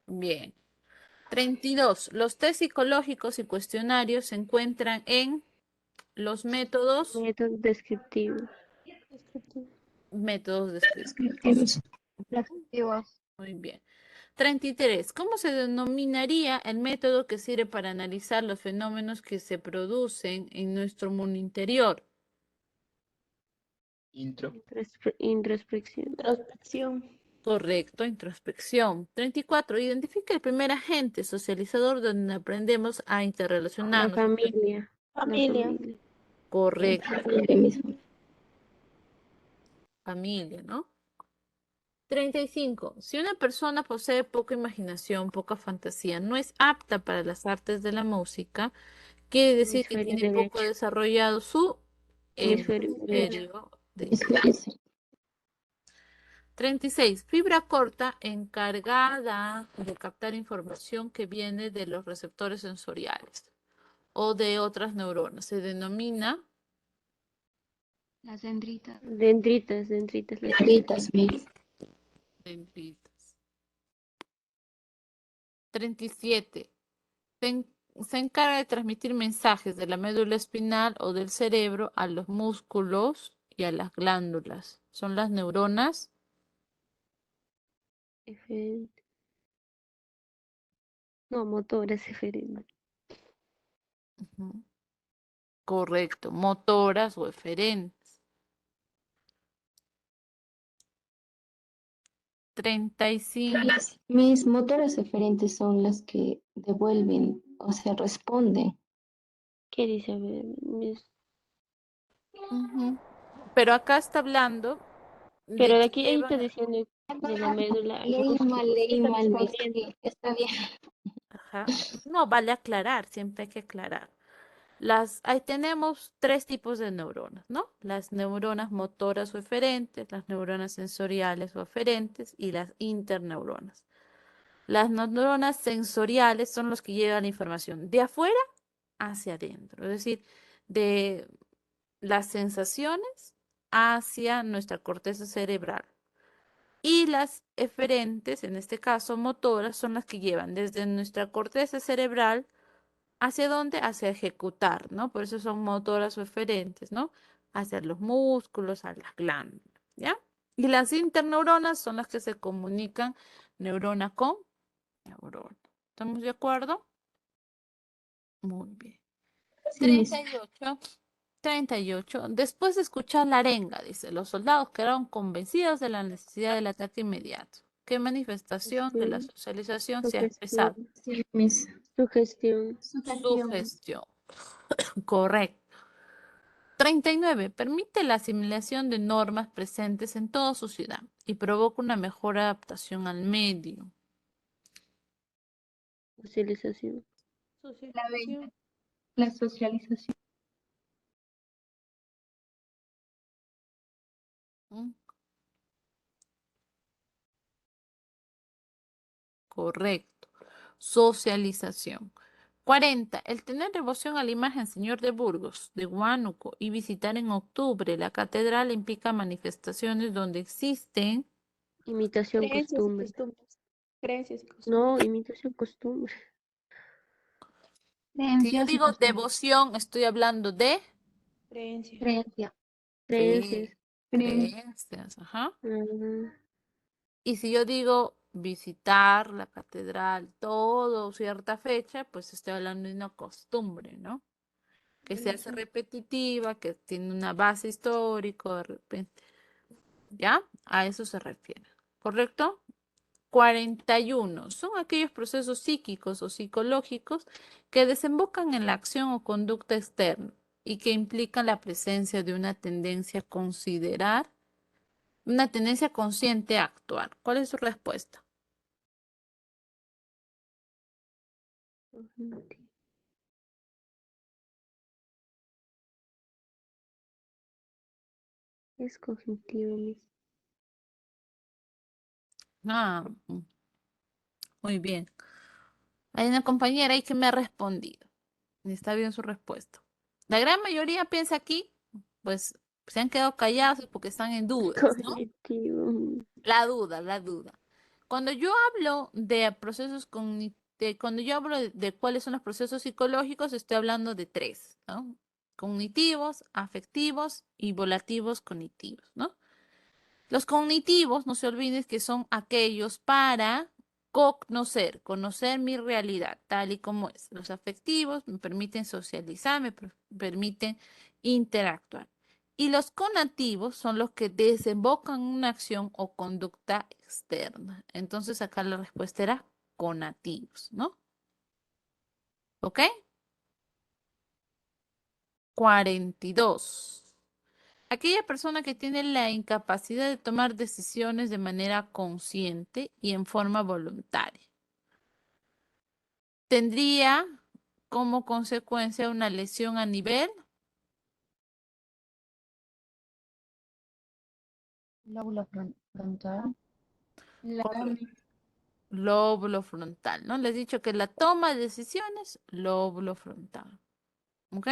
Bien. 32. Los test psicológicos y cuestionarios se encuentran en los métodos Métodos descriptivos. Descriptivo. descriptivos. Reflexivos. Muy bien. 33. ¿Cómo se denominaría el método que sirve para analizar los fenómenos que se producen en nuestro mundo interior? Intro. Introspección. Introspección. Correcto, introspección. 34. Identifica el primer agente socializador donde aprendemos a La interrelacionarnos. familia. La Familia. familia. Correcto, Familia misma. familia, ¿no? 35. Si una persona posee poca imaginación, poca fantasía, no es apta para las artes de la música, Quiere decir que Hemisferio tiene poco derecho. desarrollado su Hemisferio derecho. hemisferio derecho. 36. Fibra corta encargada de captar información que viene de los receptores sensoriales o de otras neuronas. Se denomina Las dendritas. Dendritas, dendritas. Dendritas, Miss. dendritas. 37. Se encarga de transmitir mensajes de la médula espinal o del cerebro a los músculos y a las glándulas. Son las neuronas. Eferente. No, motoras eferentes. Ujú. Correcto, motoras o eferentes. 35. Mis motores eferentes son las que devuelven, o sea, responden. ¿Qué dice? A ver, Ujú. Pero acá está hablando pero de de que aquí ahí lleva. está diciendo de la médula al Leí músculo. Está mal, Miss. respondiendo. Sí, está bien. Ajá. No, vale aclarar, siempre hay que aclarar. Ahí tenemos tres tipos de neuronas, ¿no? Las neuronas motoras o eferentes, las neuronas sensoriales o aferentes y las interneuronas. Las neuronas sensoriales son los que llevan la información de afuera hacia adentro, es decir, de las sensaciones hacia nuestra corteza cerebral. Y las eferentes, en este caso motoras, son las que llevan desde nuestra corteza cerebral hacia dónde, hacia ejecutar, ¿no? Por eso son motoras o eferentes, ¿no? Hacia los músculos, a las glándulas, ¿ya? Y las interneuronas son las que se comunican neurona con neurona. ¿Estamos de acuerdo? Muy bien. Sí, Miss. 38. 38. Después de escuchar la arenga, dice, los soldados quedaron convencidos de la necesidad del ataque inmediato. ¿Qué manifestación de la socialización se ha expresado? Sugestión. Sí, Miss. Sugestión. Sugestión. Correcto. 39. Permite la asimilación de normas presentes en toda su ciudad y provoca una mejor adaptación al medio. Socialización. La 20. La socialización. ¿Mm? Correcto. Socialización. 40. El tener devoción a la imagen Señor de Burgos, de Huánuco, y visitar en octubre la catedral implica manifestaciones donde existen. Imitación, Creencias y costumbre. costumbres. Creencias y costumbres. No, imitación, costumbre. Si yo Creencias y digo costumbres. devoción, estoy hablando de Creencia. Creencia. Creencias. creencias. Ajá. Ah, Y si yo digo visitar la catedral todo cierta fecha, pues estoy hablando de una costumbre, ¿no? Que se hace repetitiva, que tiene una base histórica, de repente. ¿Ya? A eso se refiere. ¿Correcto? 41. Son aquellos procesos psíquicos o psicológicos que desembocan en la acción o conducta externa y que implican la presencia de una tendencia a considerar, una tendencia consciente a actuar. ¿Cuál es su respuesta? cognitivo. Es cognitivo, Miss. Ah, muy bien. Hay una compañera ahí que me ha respondido. Y está bien su respuesta. La gran mayoría piensa aquí, pues se han quedado callados porque están en dudas, ¿no? Cognitivo. La duda, la duda. Cuando yo hablo de procesos cuando yo hablo de cuáles son los procesos psicológicos, estoy hablando de tres, ¿no? Cognitivos, afectivos y volativos cognitivos, ¿no? Los cognitivos, no se olviden que son aquellos para conocer mi realidad tal y como es. Los afectivos me permiten socializar, permiten interactuar. Y los conativos son los que desembocan en una acción o conducta externa. Entonces acá la respuesta era conativos, ¿no? ¿Ok? 42. Aquella persona que tiene la incapacidad de tomar decisiones de manera consciente y en forma voluntaria. Tendría como consecuencia una lesión a nivel Lóbulo frontal. lóbulo frontal, ¿no? Les he dicho que la toma de decisiones, lóbulo frontal. ¿Ok?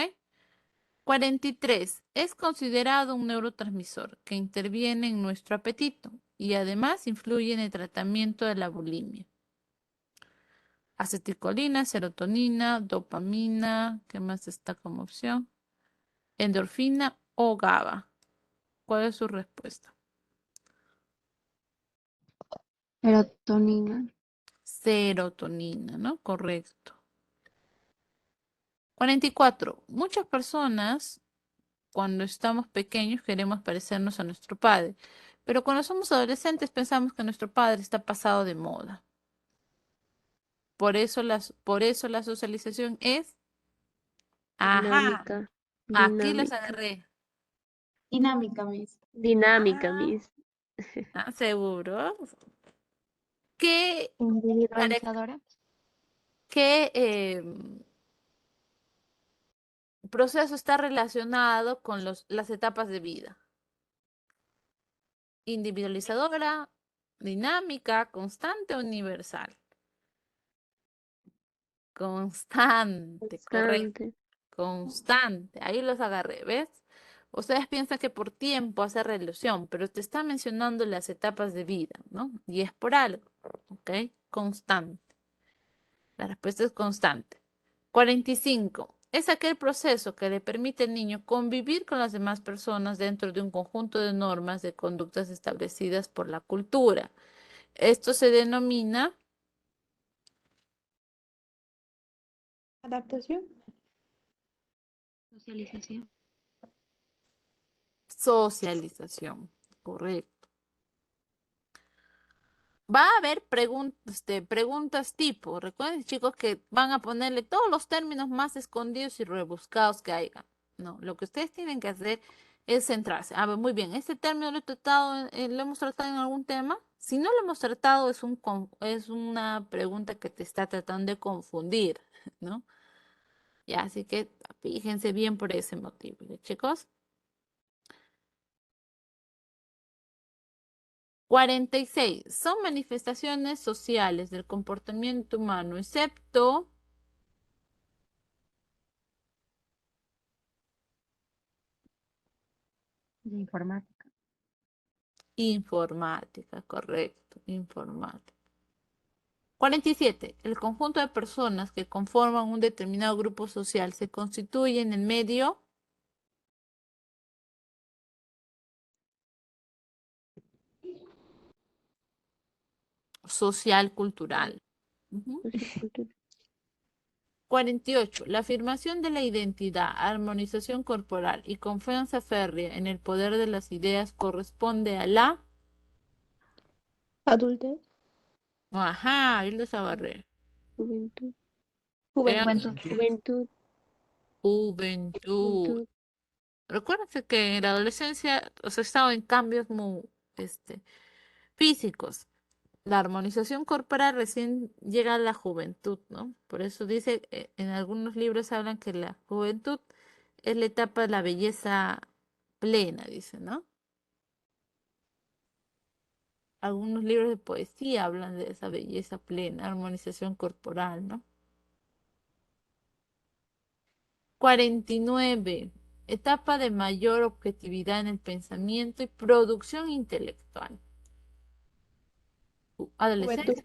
43. Es considerado un neurotransmisor que interviene en nuestro apetito y además influye en el tratamiento de la bulimia. Acetilcolina, serotonina, dopamina, ¿qué más está como opción? Endorfina o GABA. ¿Cuál es su respuesta? Serotonina. Serotonina, ¿no? Correcto. 44. Muchas personas, cuando estamos pequeños, queremos parecernos a nuestro padre, pero cuando somos adolescentes pensamos que nuestro padre está pasado de moda. Por eso la socialización es... Ajá, Dinámica. aquí las Dinámica. agarré. Dinámica, Miss. Dinámica, Ah, Miss. ¿seguro? ¿Qué, Individualizadora. qué proceso está relacionado con las etapas de vida? Individualizadora, dinámica, constante o universal. Constante, correcto. Constante. Constante. Ahí los agarré, ¿ves? Ustedes piensan que por tiempo hace relación, pero te está mencionando las etapas de vida, ¿no? Y es por algo, ¿ok? Constante. La respuesta es constante. 45. Es aquel proceso que le permite al niño convivir con las demás personas dentro de un conjunto de normas de conductas establecidas por la cultura. Esto se denomina Adaptación. Socialización. socialización. Correcto. Va a haber preguntas tipo. Recuerden, chicos, que van a ponerle todos los términos más escondidos y rebuscados que haya. No, lo que ustedes tienen que hacer es centrarse. A ver, muy bien, ¿este término lo he tratado, lo hemos tratado en algún tema? Si no lo hemos tratado, es una pregunta que te está tratando de confundir, ¿no? Ya, así que fíjense bien por ese motivo, ¿ya, chicos? 46. Son manifestaciones sociales del comportamiento humano, excepto De informática. informática, correcto, informática. 47. El conjunto de personas que conforman un determinado grupo social se constituye en el medio social cultural. Ujú. Sociocultural. 48. La afirmación de la identidad, armonización corporal y confianza férrea en el poder de las ideas corresponde a la... Adultez. Ajá, ahí les agarré. Juventud. Juventud. Juventud. Juventud. Juventud. Recuérdense que en la adolescencia, o sea, he estado en cambios muy, físicos. La armonización corporal recién llega a la juventud, ¿no? Por eso dice, en algunos libros hablan que la juventud es la etapa de la belleza plena, dice, ¿no? Algunos libros de poesía hablan de esa belleza plena, armonización corporal, ¿no? 49. Etapa de mayor objetividad en el pensamiento y producción intelectual. Adolescencia.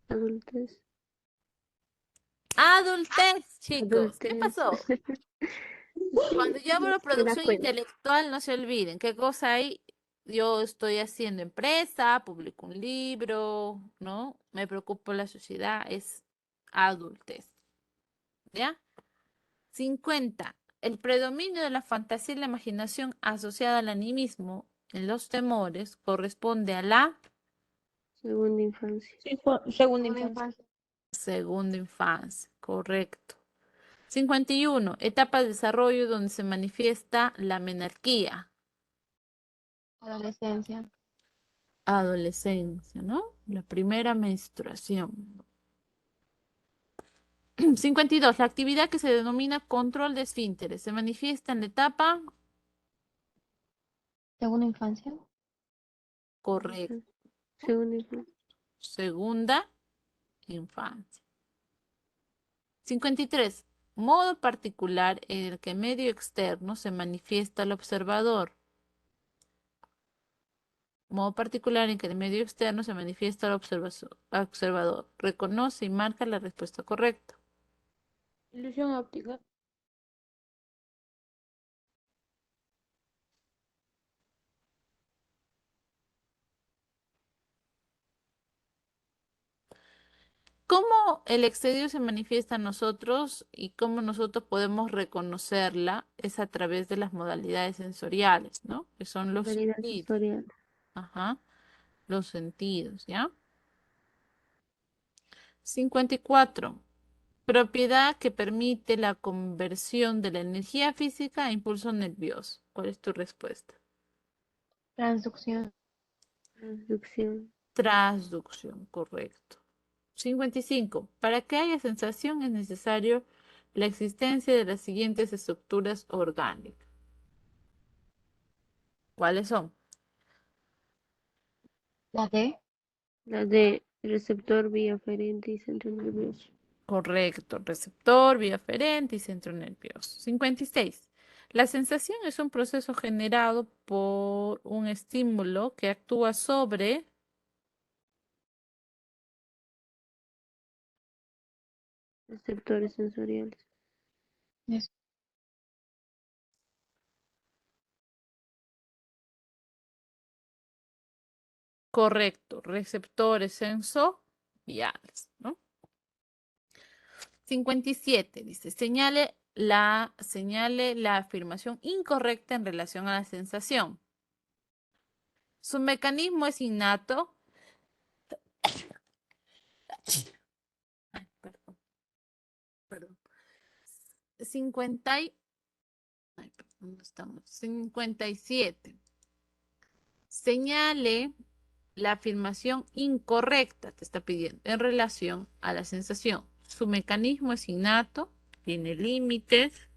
Adultez. Adultez, chicos. ¿Qué Adultez. pasó? Cuando yo hablo de Me da producción cuenta. intelectual, no se olviden. ¿Qué cosa hay? Yo estoy haciendo empresa, publico un libro, ¿no? Me preocupo por la sociedad. Es adultez. ¿Ya? 50. El predominio de la fantasía y la imaginación asociada al animismo en los temores corresponde a la Segunda infancia. Segunda infancia. segunda infancia. Correcto. 51. Etapa de desarrollo donde se manifiesta la menarquía. Adolescencia. Adolescencia, ¿no? La primera menstruación. 52. La actividad que se denomina control de esfínteres se manifiesta en la etapa Segunda infancia. correcta, Segunda infancia. segunda infancia. 53. Modo particular en el que medio externo se manifiesta al observador. Modo particular en que el medio externo se manifiesta al observador. Reconoce y marca la respuesta correcta. Ilusión óptica. ¿Cómo el exterior se manifiesta a nosotros y cómo nosotros podemos reconocerla? Es a través de las modalidades sensoriales, ¿no? Que son los Modalidad sentidos. sensorial. Ajá, los sentidos, ¿ya? 54. Propiedad que permite la conversión de la energía física a impulso nervioso. ¿Cuál es tu respuesta? Transducción. Transducción. Transducción, correcto. 55. Para que haya sensación es necesario la existencia de las siguientes estructuras orgánicas. ¿Cuáles son? La D. La de receptor, vía aferente y centro nervioso. Correcto. Receptor, vía aferente y centro nervioso. 56. La sensación es un proceso generado por un estímulo que actúa sobre Receptores sensoriales. Es correcto, receptores sensoriales, ¿no? 57 dice, señale la afirmación incorrecta en relación a la sensación. Su mecanismo es innato. Ay, perdón. 50 ay, perdón, ¿dónde estamos? 57. Señale la afirmación incorrecta, te está pidiendo, en relación a la sensación. Su mecanismo es innato, tiene límites,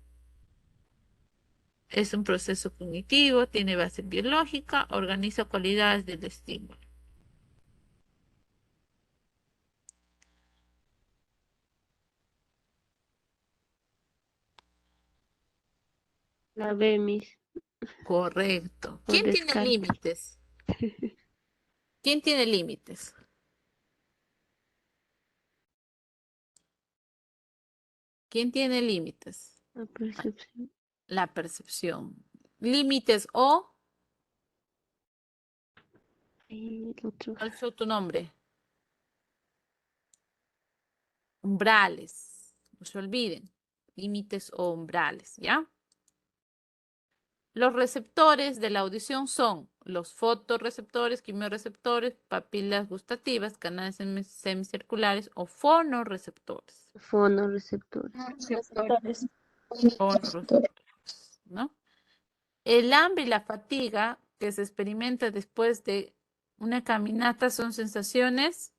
es un proceso cognitivo, tiene base biológica, organiza cualidades del estímulo. La B, mis. Correcto. Por ¿Quién tiene descarte. límites? ¿Quién tiene límites? ¿Quién tiene límites? La percepción. La percepción. Límites o, Y el otro. ¿cuál fue tu nombre? Umbrales. No se olviden. Límites o umbrales, ¿ya? Los receptores de la audición son los fotorreceptores, quimiorreceptores, papilas gustativas, canales semicirculares o fonorreceptores. Fonoreceptores. receptores. Fonorreceptores, ¿no? El hambre y la fatiga que se experimenta después de una caminata son sensaciones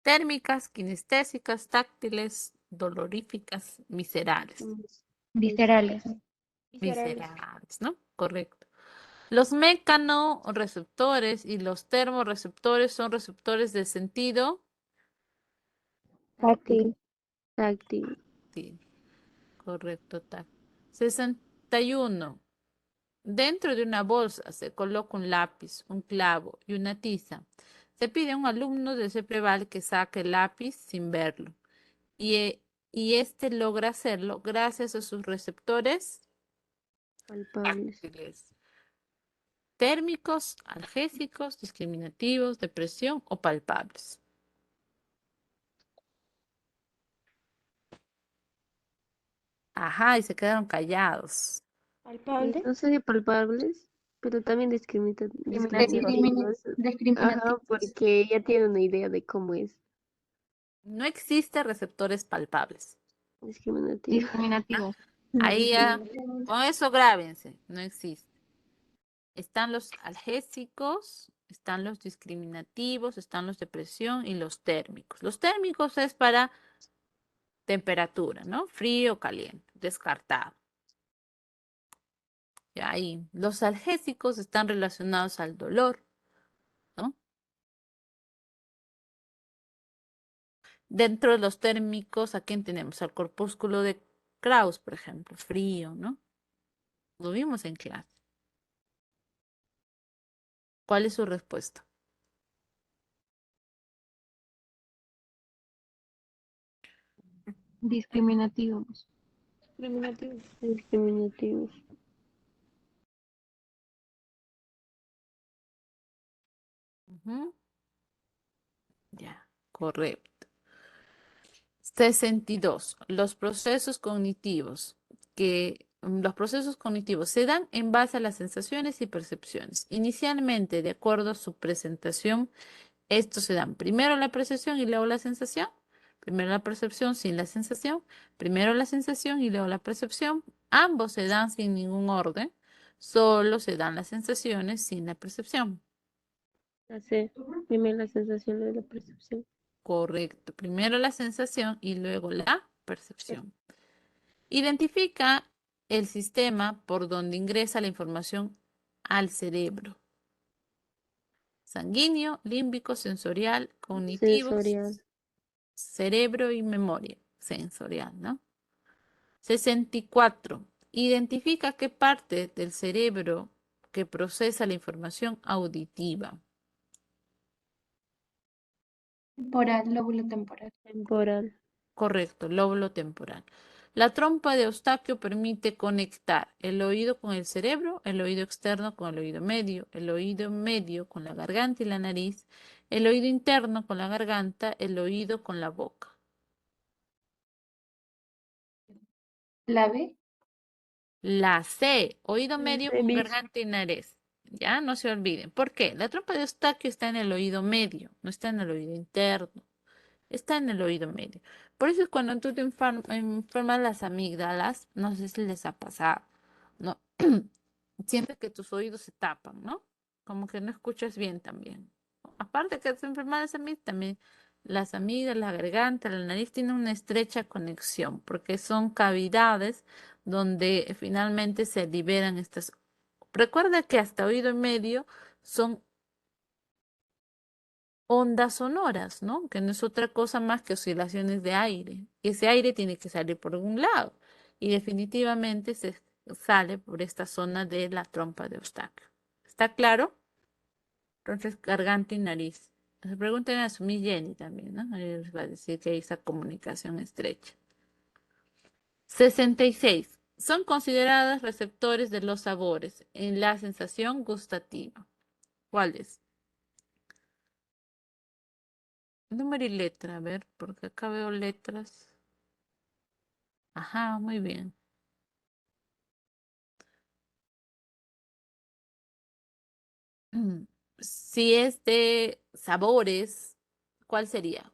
térmicas, kinestésicas, táctiles, doloríficas, viscerales. Viscerales. Viscerales, ¿no? Correcto. Los mecanorreceptores y los termorreceptores son receptores de sentido. Táctil. Táctil. Sí, correcto, táctil. 61. Dentro de una bolsa se coloca un lápiz, un clavo y una tiza. Se pide a un alumno de CEPREVAL que saque el lápiz sin verlo. Y este logra hacerlo gracias a sus receptores Palpables. táctiles, térmicos, algésicos, discriminativos, de presión o palpables. Ajá, y se quedaron callados. Palpable. No sé de palpables, pero también Discriminativos. discriminativos. Ajá, Discriminativos. porque ya tiene una idea de cómo es No existe receptores palpables. discriminativo. Discriminativos. Ahí ya, con eso grábense, no existe. Están los algésicos, Están los discriminativos, están los de presión y los térmicos. Los térmicos es para temperatura, ¿no? Frío, caliente, descartado. Y ahí, los analgésicos están relacionados al dolor, ¿no? Dentro de los térmicos, ¿a quién tenemos? Al corpúsculo de Krauss, por ejemplo, frío, ¿no? Lo vimos en clase. ¿Cuál es su respuesta? Discriminativos. Discriminativos. Discriminativos. Ujú. Ya, correcto. 62. Los procesos cognitivos los procesos cognitivos se dan en base a las sensaciones y percepciones. Inicialmente, de acuerdo a su presentación, estos se dan primero la percepción y luego la sensación. Primero la percepción sin la sensación. Primero la sensación y luego la percepción. Ambos se dan sin ningún orden. Solo se dan las sensaciones sin la percepción. La C. Primero la sensación de la percepción. Correcto. Primero la sensación y luego la percepción. Identifica el sistema por donde ingresa la información al cerebro. Sanguíneo, límbico, sensorial, cognitivo, Sensorial. cerebro y memoria. Sensorial, ¿no? 64. Identifica qué parte del cerebro que procesa la información auditiva. Temporal, lóbulo temporal. Temporal. Correcto, lóbulo temporal. La trompa de Eustaquio permite conectar el oído con el cerebro, el oído externo con el oído medio con la garganta y la nariz, el oído interno con la garganta, el oído con la boca. La B. La C, oído medio C, con Miss. garganta y nariz. Ya, no se olviden. ¿Por qué? La trompa de Eustaquio está en el oído medio, no está en el oído interno. Está en el oído medio. Por eso es cuando tú te enfermas las amígdalas, no sé si les ha pasado, ¿no? Sientes que tus oídos se tapan, ¿no? Como que no escuchas bien también. Aparte que te enfermas las amígdalas, también las amígdalas, la garganta, la nariz tienen una estrecha conexión, porque son cavidades donde finalmente se liberan estas. Recuerda que hasta oído medio son ondas sonoras, ¿no? Que no es otra cosa más que oscilaciones de aire. Y ese aire tiene que salir por algún lado. Y definitivamente se sale por esta zona de la trompa de Eustaquio. ¿Está claro? Entonces, garganta y nariz. Se pregunten a su mi Jenny también, ¿no? Ella les va a decir que hay esa comunicación estrecha. 66. Son consideradas receptores de los sabores en la sensación gustativa. ¿Cuáles? Número y letra, a ver, porque acá veo letras. Ajá, muy bien. Si es de sabores, ¿cuál sería?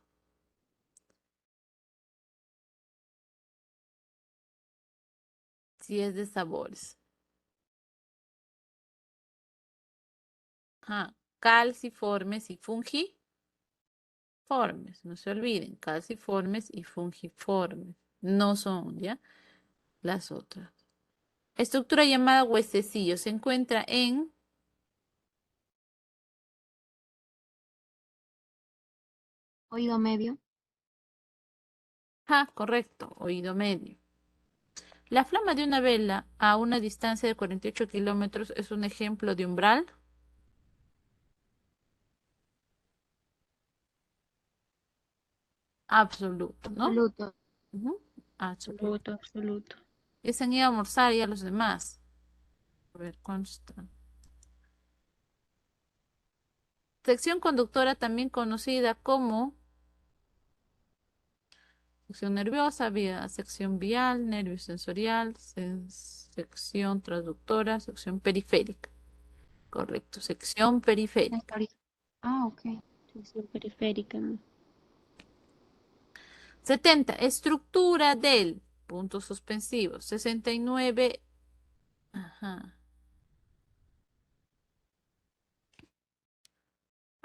Si es de sabores. Ajá, calciformes y fungiformes. No se olviden, calciformes y fungiformes. No son, ¿ya? Las otras. Estructura llamada huesecillo se encuentra en. Oído medio. Ah, correcto, oído medio. La flama de una vela a una distancia de 48 kilómetros es un ejemplo de umbral. Absoluto, ¿no? Absoluto. Ujú, absoluto. Absoluto, absoluto. Ya se han ido a almorzar ya los demás. A ver, ¿cuántos están? Sección conductora, también conocida como sección nerviosa, sección vial, nervio sensorial, sección traductora, sección periférica. Correcto, sección periférica. Sensorial. Ah, ok. Sección periférica, ¿no? 70. Estructura del puntos suspensivos. 69. Ajá.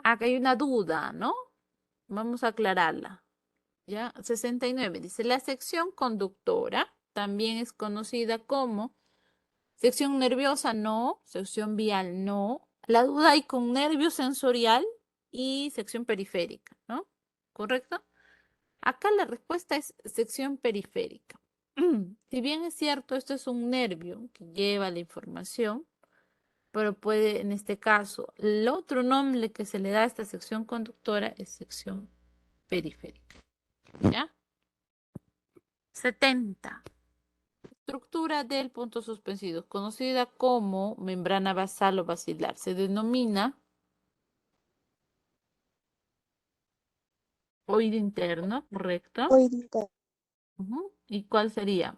Acá hay una duda, ¿no? Vamos a aclararla. ¿Ya? 69 dice, la sección conductora también es conocida como sección nerviosa, no, sección vial, no. La duda hay con nervio sensorial y sección periférica, ¿no? ¿Correcto? Acá la respuesta es sección periférica. Si bien es cierto, esto es un nervio que lleva la información, pero puede, en este caso, el otro nombre que se le da a esta sección conductora es sección periférica. ¿Ya? 70. Estructura del punto suspensivo, conocida como membrana basal o basilar. Se denomina oído interno, ¿correcto? Oído interno. Ujú. ¿Y cuál sería?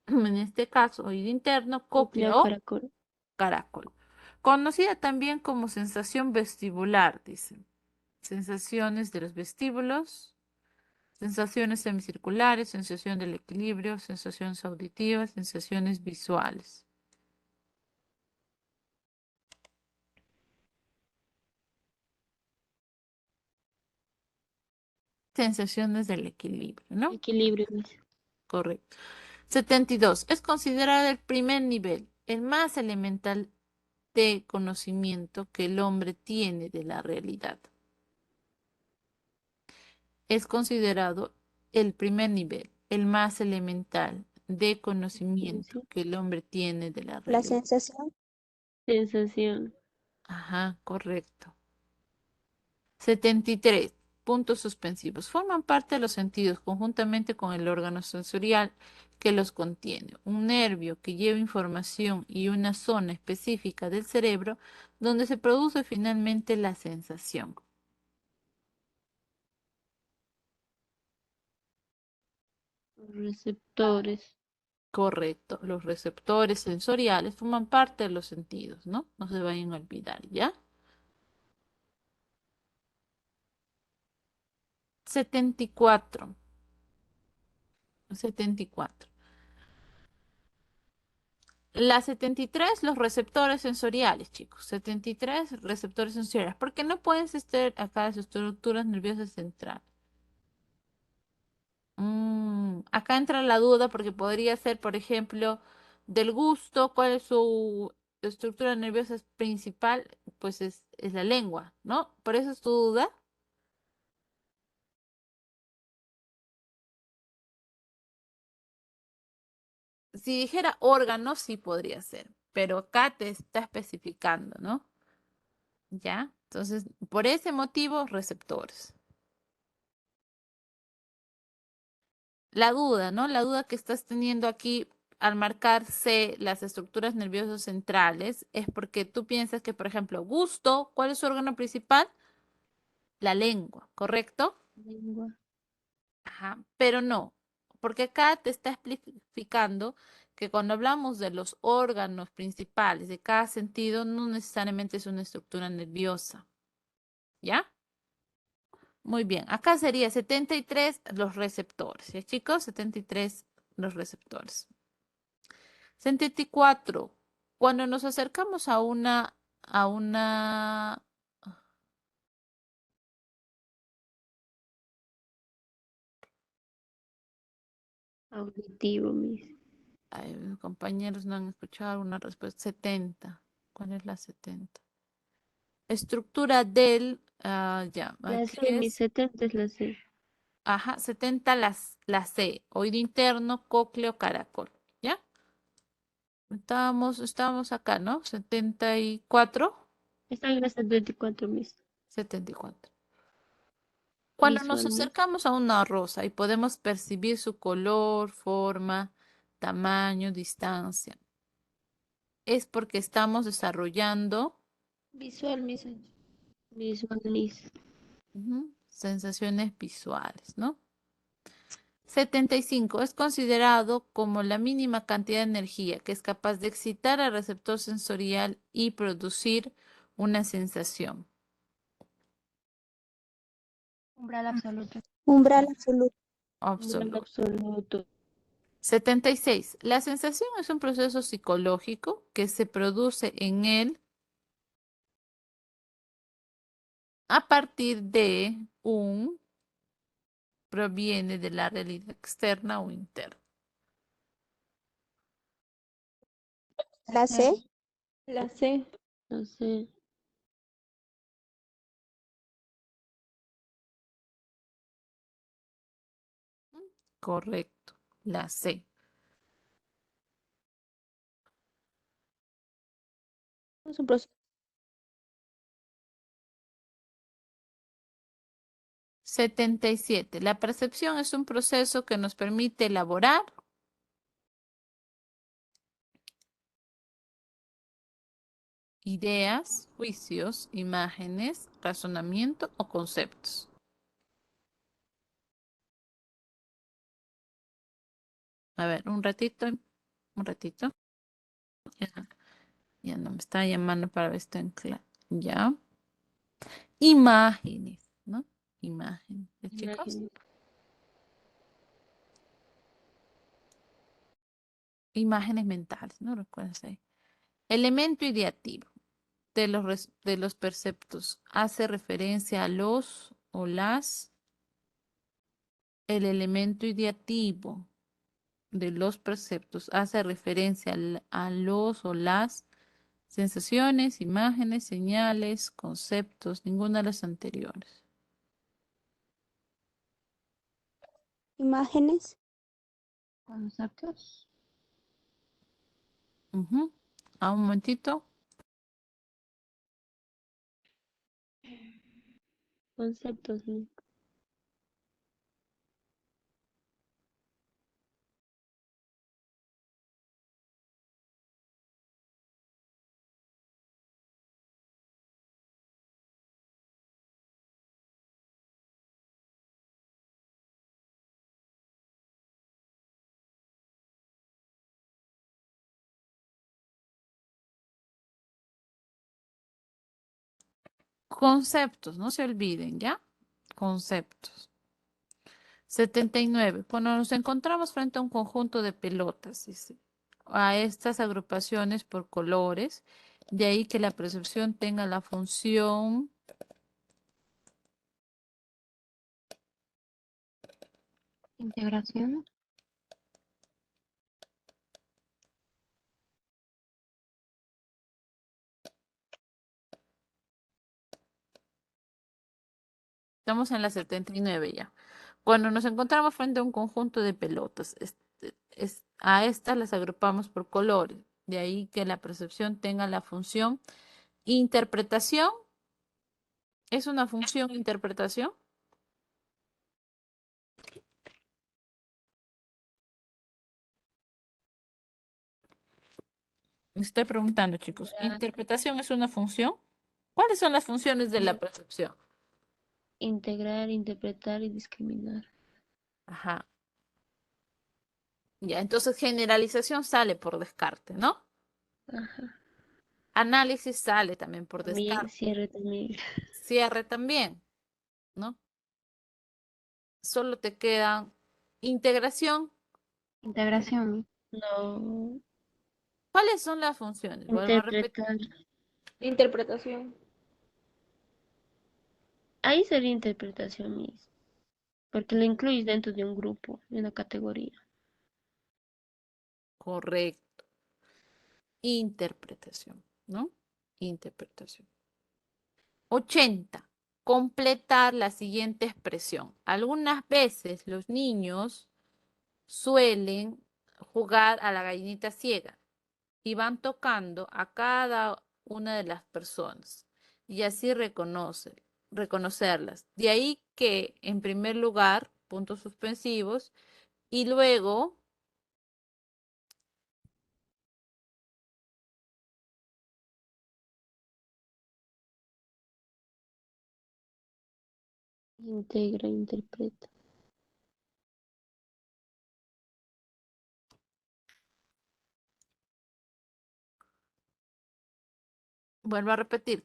En este caso, oído interno, Cóclea, cócleo, caracol. caracol. Conocida también como sensación vestibular, dice. Sensaciones de los vestíbulos, sensaciones semicirculares, sensación del equilibrio, sensaciones auditivas, sensaciones visuales. Sensaciones del equilibrio, ¿no? Equilibrio, Miss. Correcto. 72. Es considerado el primer nivel, el más elemental de conocimiento que el hombre tiene de la realidad. Es considerado el primer nivel, el más elemental de conocimiento que el hombre tiene de la La realidad. sensación. Sensación. Ajá, correcto. 73. Puntos suspensivos. Forman parte de los sentidos conjuntamente con el órgano sensorial que los contiene. Un nervio que lleva información y una zona específica del cerebro donde se produce finalmente la sensación. Receptores. Correcto. Los receptores sensoriales forman parte de los sentidos, ¿no? No se vayan a olvidar, ¿ya? 74. 74. La 73, los receptores sensoriales, chicos. 73, receptores sensoriales. Porque no pueden estar acá las estructuras nerviosas centrales. Acá entra la duda porque podría ser, por ejemplo, del gusto, cuál es su estructura nerviosa principal, pues es la lengua, ¿no? Por eso es tu duda. Si dijera órgano, sí podría ser, pero acá te está especificando, ¿no? ¿Ya? Entonces, por ese motivo, receptores. La duda, ¿no? La duda que estás teniendo aquí al marcar C, las estructuras nerviosas centrales, es porque tú piensas que, por ejemplo, gusto, ¿cuál es su órgano principal? La lengua, ¿correcto? Lengua. Ajá, pero no, porque acá te está explicando que cuando hablamos de los órganos principales de cada sentido, no necesariamente es una estructura nerviosa, ¿ya? Muy bien, acá sería 73 los receptores, ¿ya chicos? 73 los receptores. 74. Cuando nos acercamos a una, Auditivo, Miss. ay, mis compañeros no han escuchado alguna respuesta. 70. ¿Cuál es la 70? Estructura del, ya, La aquí C, Miss. es, 70 es la C. ajá, 70 la C, oído interno, cócleo, caracol, ¿ya? Estábamos acá, ¿no? 74, Está en la 74, Miss. 74. Cuando nos Visual, Miss. acercamos a una rosa y podemos percibir su color, forma, tamaño, distancia, es porque estamos desarrollando Visual, Miss. Visual, Miss. sensaciones visuales, ¿no? 75. Es considerado como la mínima cantidad de energía que es capaz de excitar al receptor sensorial y producir una sensación. Umbral absoluto. Umbral absoluto. Umbral Absoluto. absoluto. 76. La sensación es un proceso psicológico que se produce en el a partir de un proviene de la realidad externa o interna. La C. La C. La C. Correcto, la C. Es un proceso. 77. La percepción es un proceso que nos permite elaborar ideas, juicios, imágenes, razonamiento o conceptos. A ver, un ratito, un ratito. Ya, ya no me está llamando para ver esto en clase. Ya. Imágenes, ¿no? Imágenes, ¿ya, chicos? Imágenes. Imágenes mentales, ¿no? ¿Recuerdas ahí? Elemento ideativo de los perceptos. Hace referencia a los o las. El elemento ideativo de los perceptos hace referencia a los o las sensaciones, imágenes, señales, conceptos, ninguna de las anteriores. Imágenes. Conceptos. Ujú. A un momentito. Conceptos, ¿no? Conceptos, no se olviden, ¿ya? Conceptos. 79. Cuando nos encontramos frente a un conjunto de pelotas, dice, a estas agrupaciones por colores, de ahí que la percepción tenga la función Integración. Estamos en la 79 ya. Cuando nos encontramos frente a un conjunto de pelotas, a estas las agrupamos por colores. De ahí que la percepción tenga la función interpretación. ¿Es una función interpretación? Me estoy preguntando, chicos. ¿Interpretación es una función? ¿Cuáles son las funciones de la percepción? Integrar, interpretar y discriminar. Ajá. Ya, entonces generalización sale por descarte, ¿no? Ajá. Análisis sale también por También, descarte. cierre también. Cierre también, ¿no? Solo te quedan integración. Integración. No. ¿Cuáles son las funciones? Vuelvo a repetir. Interpretar. Interpretación. Ahí sería interpretación, Miss, porque lo incluyes dentro de un grupo, de una categoría. Correcto. Interpretación, ¿no? Interpretación. 80. Completar la siguiente expresión. Algunas veces los niños suelen jugar a la gallinita ciega y van tocando a cada una de las personas y así reconocerlas. De ahí que, en primer lugar, puntos suspensivos y luego Integra, interpreta. vuelvo a repetir,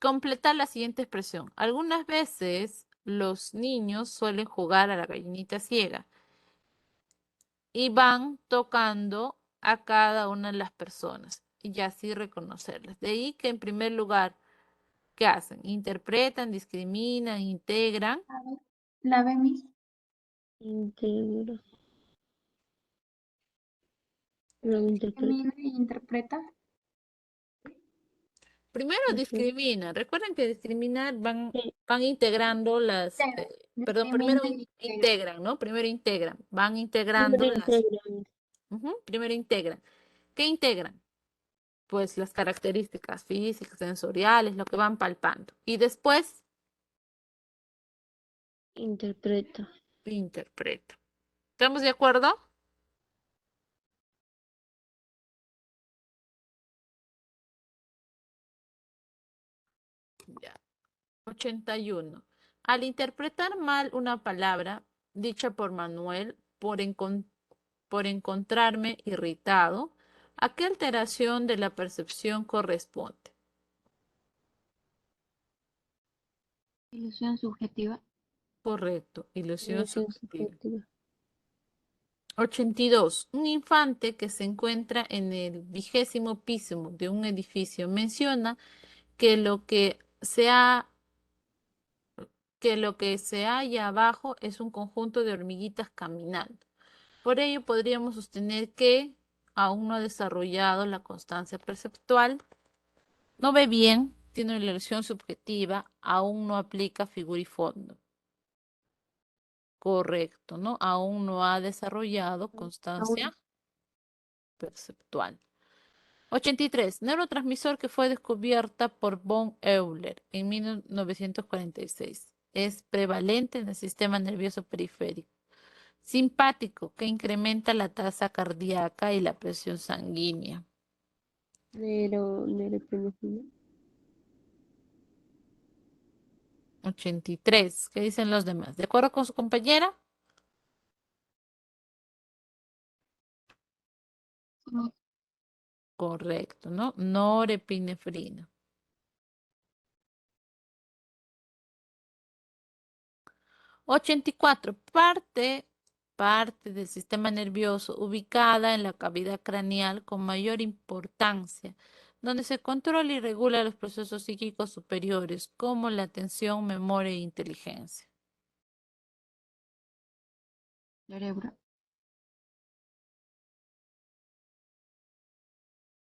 completar la siguiente expresión. Algunas veces los niños suelen jugar a la gallinita ciega y van tocando a cada una de las personas y así reconocerlas. De ahí que en primer lugar ¿Qué hacen? Interpretan, discriminan, integran. A ver, la B, Miss. Integra. Luego interpreta. Discrimina e interpreta. Primero Ujú. discriminan. Recuerden que discriminar van Sí. integrando las, Integra. perdón, primero Discrimina e integra. integran, ¿no? Primero integran, van Primero integrando las, integran. primero integran. ¿Qué integran? Pues las características físicas, sensoriales, lo que van palpando. Y después Interpreta. interpretan. ¿Estamos de acuerdo? Ya. 81. Al interpretar mal una palabra dicha por Manuel por encontrarme irritado, ¿a qué alteración de la percepción corresponde? Ilusión subjetiva. Correcto, ilusión Ilusión subjetiva. subjetiva. 82. Un infante que se encuentra en el 20º piso de un edificio menciona que lo que se halla abajo es un conjunto de hormiguitas caminando. Por ello podríamos sostener que aún no ha desarrollado la constancia perceptual, no ve bien, tiene una ilusión subjetiva, aún no aplica figura y fondo. Correcto, ¿no? Aún no ha desarrollado constancia perceptual. 83. Neurotransmisor que fue descubierta por von Euler en 1946. Es prevalente en el sistema nervioso periférico. Simpático, que incrementa la tasa cardíaca y la presión sanguínea. Neuroepinefrina. 83. ¿Qué dicen los demás? ¿De acuerdo con su compañera? Sí. Correcto, ¿no? Norepinefrina. 84. Parte del sistema nervioso ubicada en la cavidad craneal con mayor importancia, donde se controla y regula los procesos psíquicos superiores como la atención, memoria e inteligencia. Cerebro.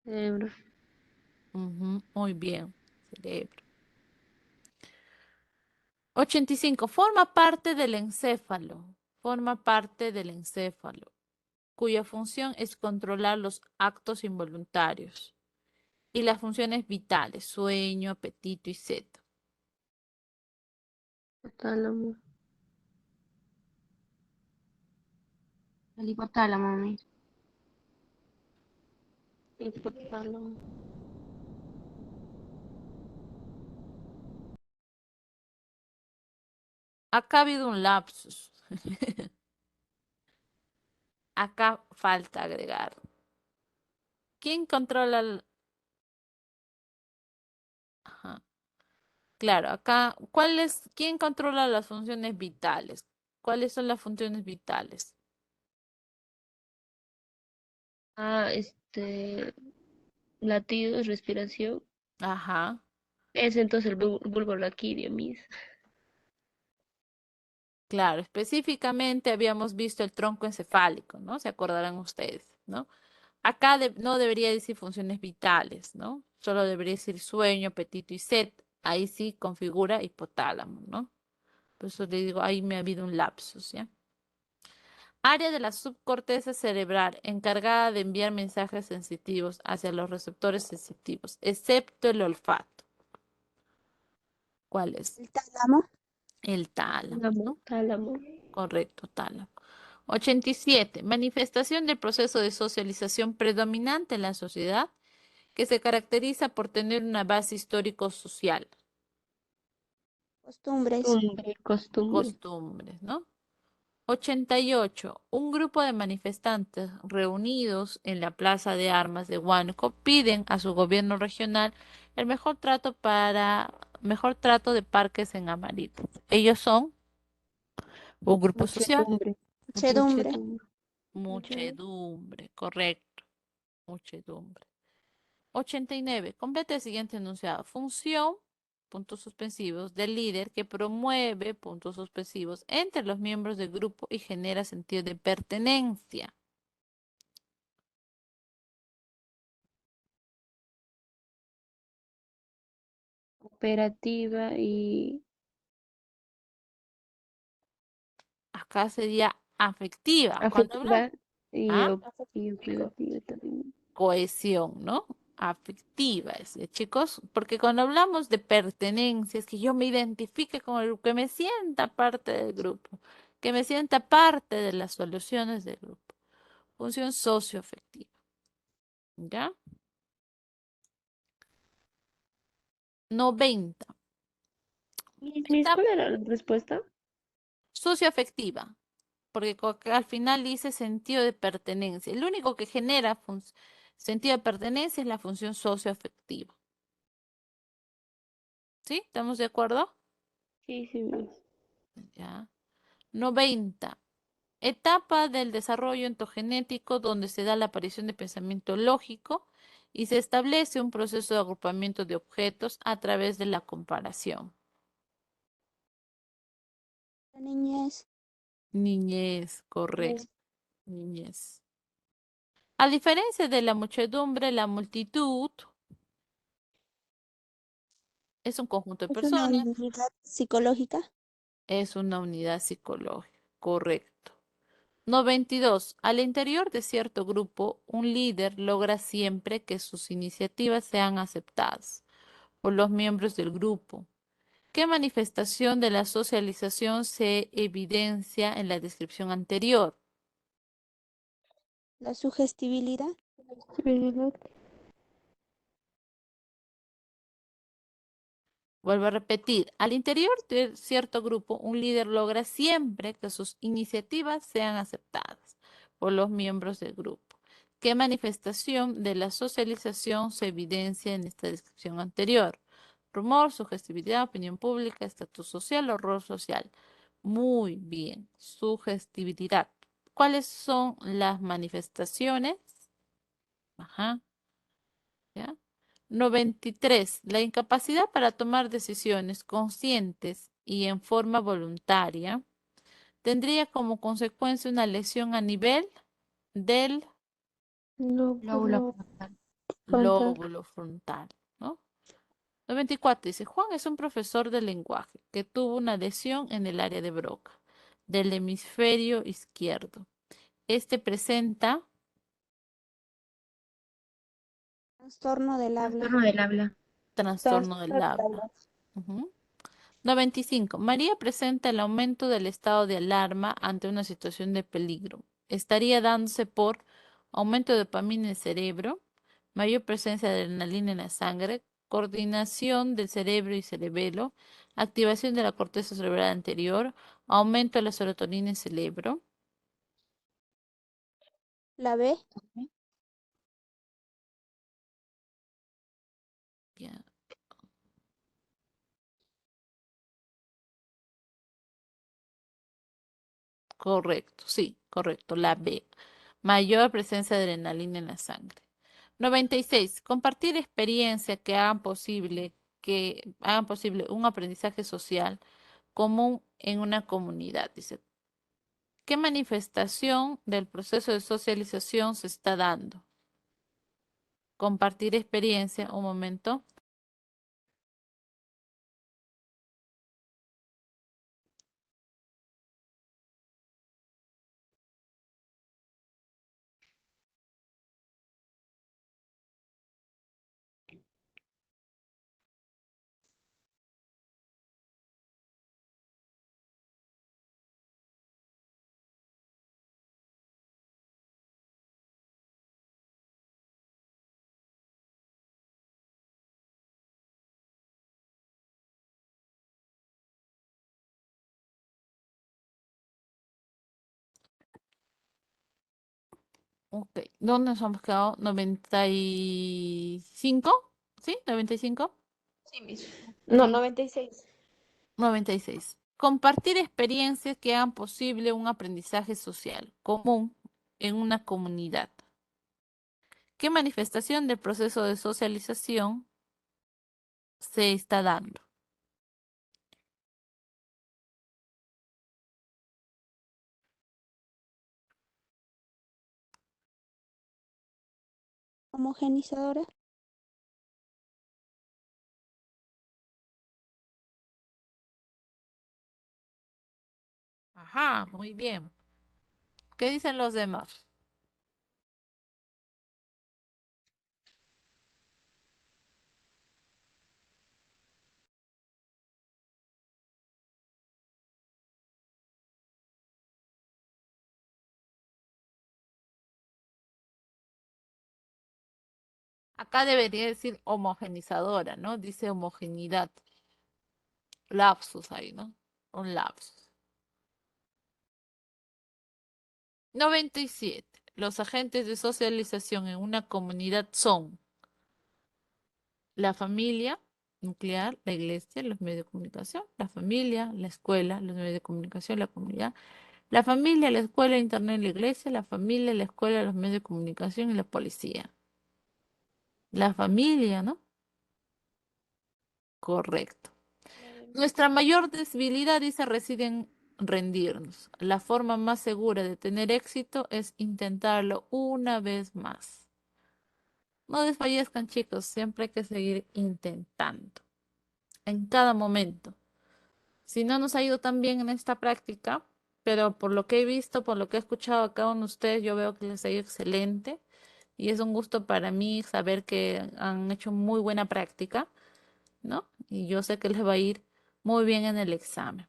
Cerebro. Ujú, muy bien, cerebro. 85. Forma parte del encéfalo. Forma parte del encéfalo, cuya función es controlar los actos involuntarios y las funciones vitales, sueño, apetito y sed. Tálamo. El hipotálamo, Miss. Hipotálamo. Acá ha habido un lapsus. Acá falta agregar. ¿Quién controla el... Ajá. Claro, acá, ¿quién controla las funciones vitales? ¿Cuáles son las funciones vitales? Latidos, respiración. Ajá, Es entonces el bulbo raquídeo, Miss. claro, específicamente habíamos visto el tronco encefálico, ¿no? Se acordarán ustedes, ¿no? Acá no debería decir funciones vitales, ¿no? Solo debería decir sueño, apetito y sed. Ahí sí configura hipotálamo, ¿no? Por eso le digo, ahí me ha habido un lapsus, ¿ya? Área de la subcorteza cerebral encargada de enviar mensajes sensitivos hacia los receptores sensitivos, excepto el olfato. ¿Cuál es? El tálamo. El tálamo, Tálamo. ¿no? Tálamo. Correcto, tálamo. 87. Manifestación del proceso de socialización predominante en la sociedad que se caracteriza por tener una base histórico-social. Costumbres. Costumbre. Costumbres, ¿no? 88. Un grupo de manifestantes reunidos en la Plaza de Armas de Huánuco piden a su gobierno regional el mejor trato de parques en Amarillo. Ellos son un grupo social. Muchedumbre. Muchedumbre. Muchedumbre, correcto. Muchedumbre. 89. Completa el siguiente enunciado. Función puntos suspensivos, del líder que promueve puntos suspensivos entre los miembros del grupo y genera sentido de pertenencia. Operativa y Acá sería afectiva. Cuando hablamos, afectiva y, ¿ah? y operativa también. Cohesión, ¿no? Afectiva, chicos, porque cuando hablamos de pertenencia, es que yo me identifique con el grupo, que me sienta parte del grupo, que me sienta parte de las soluciones del grupo. Función socioafectiva. ¿Ya? 90. Miss, ¿cuál era la respuesta? Socioafectiva, porque al final dice sentido de pertenencia. El único que genera sentido de pertenencia es la función socioafectiva. ¿Sí? ¿Estamos de acuerdo? Sí, sí, Miss. Ya. 90. Etapa del desarrollo entogenético donde se da la aparición de pensamiento lógico y se establece un proceso de agrupamiento de objetos a través de la comparación. La niñez. Niñez, correcto. Niñez. A diferencia de la muchedumbre, la multitud es un conjunto de Es una personas, unidad psicológica. es una unidad psicológica, correcto. 92. Al interior de cierto grupo, un líder logra siempre que sus iniciativas sean aceptadas por los miembros del grupo. ¿Qué manifestación de la socialización se evidencia en la descripción anterior? La sugestibilidad. Vuelvo a repetir, al interior de cierto grupo, un líder logra siempre que sus iniciativas sean aceptadas por los miembros del grupo. ¿Qué manifestación de la socialización se evidencia en esta descripción anterior? Rumor, sugestibilidad, opinión pública, estatus social o rol social. Muy bien, sugestibilidad. ¿Cuáles son las manifestaciones? Ajá, ¿ya? 93. La incapacidad para tomar decisiones conscientes y en forma voluntaria tendría como consecuencia una lesión a nivel del Lóbulo frontal. lóbulo frontal, ¿no? 94. Dice, Juan es un profesor de lenguaje que tuvo una lesión en el área de Broca, del hemisferio izquierdo. Este presenta Trastorno del habla. Trastorno del habla. trastorno del habla. Ujú. 95. María presenta el aumento del estado de alarma ante una situación de peligro. Estaría dándose por aumento de dopamina en el cerebro, mayor presencia de adrenalina en la sangre, coordinación del cerebro y cerebelo, activación de la corteza cerebral anterior, aumento de la serotonina en el cerebro. La B. Ya, correcto, sí, correcto. La B. Mayor presencia de adrenalina en la sangre. 96. Compartir experiencias que hagan posible un aprendizaje social común en una comunidad. Dice, ¿qué manifestación del proceso de socialización se está dando? Compartir experiencia, un momento. Ok, ¿dónde nos hemos quedado? 95, ¿sí? 95. Sí, Miss. No, 96. 96. Compartir experiencias que hagan posible un aprendizaje social común en una comunidad. ¿Qué manifestación del proceso de socialización se está dando? Homogenizadora. Ajá, muy bien. ¿Qué dicen los demás? Acá debería decir homogenizadora, ¿no? Dice homogeneidad. Lapsus ahí, ¿no? Un lapsus. 97. Los agentes de socialización en una comunidad son la familia nuclear, la iglesia, los medios de comunicación, la familia, la escuela, los medios de comunicación, la comunidad, la familia, la escuela, internet, la iglesia, la familia, la escuela, los medios de comunicación y la policía. La familia, ¿no? Correcto. Nuestra mayor debilidad, dice, reside en rendirnos. La forma más segura de tener éxito es intentarlo una vez más. No desfallezcan, chicos, siempre hay que seguir intentando, en cada momento. Si no nos ha ido tan bien en esta práctica, pero por lo que he visto, por lo que he escuchado a cada uno de ustedes, yo veo que les ha ido excelente y es un gusto para mí saber que han hecho muy buena práctica, ¿no? Y yo sé que les va a ir muy bien en el examen,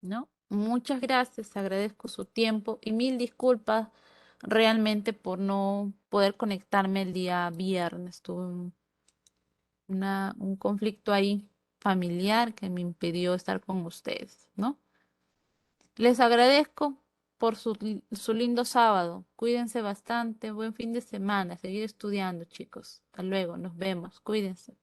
¿no? Muchas gracias, agradezco su tiempo y mil disculpas realmente por no poder conectarme el día viernes. Tuve un conflicto ahí familiar que me impidió estar con ustedes, ¿no? Les agradezco por su lindo sábado. Cuídense bastante, buen fin de semana, seguir estudiando, chicos. Hasta luego, nos vemos, cuídense.